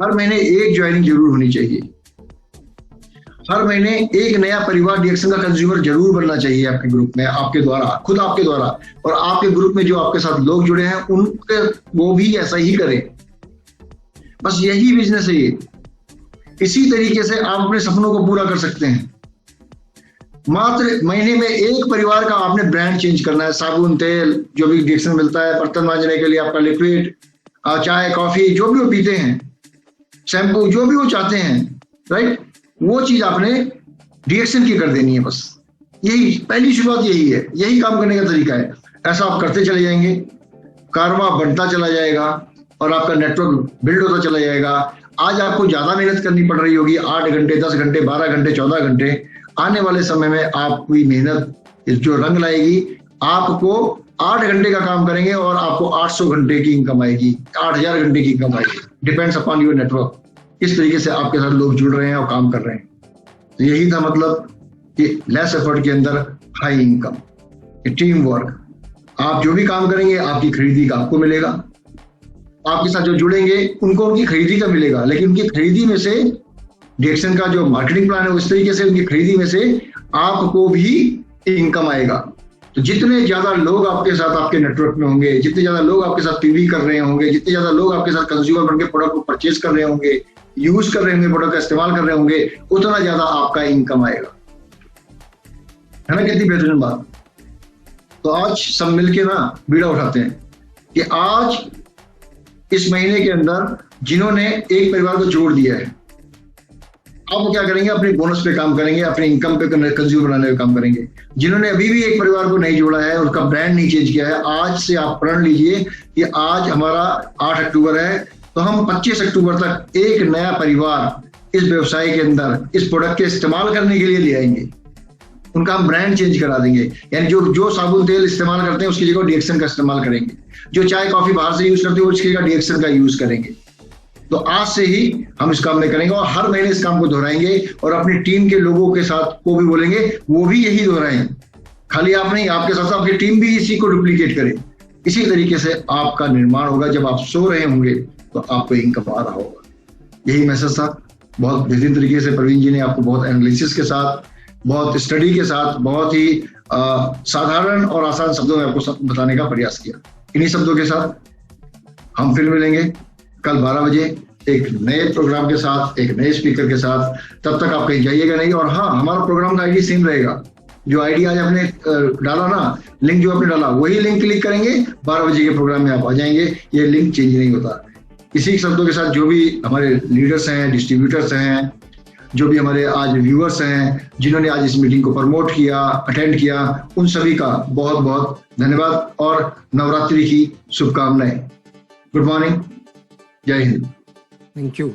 S1: हर महीने एक ज्वाइनिंग जरूर होनी चाहिए। हर महीने एक नया परिवार डीएक्सन का कंज्यूमर जरूर बनना चाहिए आपके ग्रुप में, आपके द्वारा, खुद आपके द्वारा। और आपके ग्रुप में जो आपके साथ लोग जुड़े हैं उनके, वो भी ऐसा ही करें। बस यही बिजनेस है ये। इसी तरीके से आप अपने सपनों को पूरा कर सकते हैं। मात्र महीने में एक परिवार का आपने ब्रांड चेंज करना है। साबुन, तेल, जो भी डीएक्सन मिलता है, बर्तन मांजने के लिए आपका लिक्विड, चाय, कॉफी, जो भी वो पीते हैं, शैम्पू, जो भी वो चाहते हैं, राइट, वो चीज आपने डीएक्सन की कर देनी है। बस यही पहली शुरुआत, यही है, यही काम करने का तरीका है। ऐसा आप करते चले जाएंगे, कारवा बढ़ता चला जाएगा और आपका नेटवर्क बिल्ड होता चला जाएगा। आज आपको ज्यादा मेहनत करनी पड़ रही होगी, 8 घंटे, 10 घंटे, 12 घंटे, 14 घंटे। आने वाले समय में आपकी मेहनत जो रंग लाएगी, आपको 8 घंटे का काम करेंगे और आपको 800 घंटे की इनकम आएगी, 8000 घंटे की इनकम आएगी। डिपेंड्स अपॉन योर नेटवर्क, किस तरीके से आपके साथ लोग जुड़ रहे हैं और काम कर रहे हैं। तो यही था मतलब कि लेस एफर्ट के अंदर हाई इनकम, टीम वर्क। आप जो भी काम करेंगे आपकी खरीदी का आपको मिलेगा, आपके साथ जो जुड़ेंगे उनको उनकी खरीदी का मिलेगा, लेकिन उनकी खरीदी में से डीएक्सन का जो मार्केटिंग प्लान है उस तरीके से उनकी खरीदी में से आपको भी इनकम आएगा। तो जितने ज्यादा लोग आपके साथ आपके नेटवर्क में होंगे, जितने ज्यादा लोग आपके साथ पीवी कर रहे होंगे, जितने ज्यादा लोग आपके साथ कंज्यूमर बनके प्रोडक्ट को परचेज कर रहे होंगे, यूज कर रहे होंगे, प्रोडक्ट का इस्तेमाल कर रहे होंगे, उतना ज्यादा आपका इनकम आएगा। है ना कितनी बेहतरीन बात। तो आज सब मिलके ना बीड़ा उठाते हैं कि आज इस महीने के अंदर जिन्होंने एक परिवार को जोड़ दिया है, अब वो क्या करेंगे, अपने बोनस पे काम करेंगे, अपने इनकम पे कंज्यूम बनाने पे काम करेंगे। जिन्होंने अभी भी एक परिवार को नहीं जोड़ा है, उसका ब्रांड नहीं चेंज किया है, आज से आप प्रण लीजिए कि आज हमारा 8 अक्टूबर है, तो हम 25 अक्टूबर तक एक नया परिवार इस व्यवसाय के अंदर इस प्रोडक्ट के इस्तेमाल करने के लिए ले आएंगे। उनका हम ब्रांड चेंज करा देंगे, यानी जो साबुन तेल इस्तेमाल करते हैं उसकी जगह डीएक्सन का इस्तेमाल करेंगे, जो चाय कॉफी बाहर से यूज करते हैं उसकी जगह डीएक्सन का यूज करेंगे। तो आज से ही हम इस काम में करेंगे और हर महीने इस काम को दोहराएंगे और अपनी टीम के लोगों के साथ को भी बोलेंगे वो भी यही दोहराएं। खाली आप नहीं, आपके साथ आपकी टीम भी इसी को डुप्लीकेट करे। इसी तरीके से आपका निर्माण होगा। जब आप सो रहे होंगे तो आपको इनकम आ रहा होगा। यही मैसेज था। बहुत बेहतरीन तरीके से प्रवीण जी ने आपको बहुत एनालिसिस के साथ, बहुत स्टडी के साथ, बहुत ही साधारण और आसान शब्दों में आपको बताने का प्रयास किया। इन्हीं शब्दों के साथ हम फिर मिलेंगे कल 12 बजे एक नए प्रोग्राम के साथ, एक नए स्पीकर के साथ। तब तक आप कहीं जाइएगा नहीं। और हाँ, हमारा प्रोग्राम का आईडी सेम रहेगा। जो आईडी आज आपने डाला ना, लिंक जो आपने डाला, वही लिंक क्लिक करेंगे, 12 बजे के प्रोग्राम में आप आ जाएंगे। ये लिंक चेंज नहीं होता। इसी शब्दों के साथ जो भी हमारे लीडर्स हैं, डिस्ट्रीब्यूटर्स हैं, जो भी हमारे आज व्यूअर्स हैं, जिन्होंने आज इस मीटिंग को प्रमोट किया, अटेंड किया, उन सभी का बहुत बहुत धन्यवाद और नवरात्रि की शुभकामनाएं। गुड मॉर्निंग, जय हिंद।
S2: Thank you.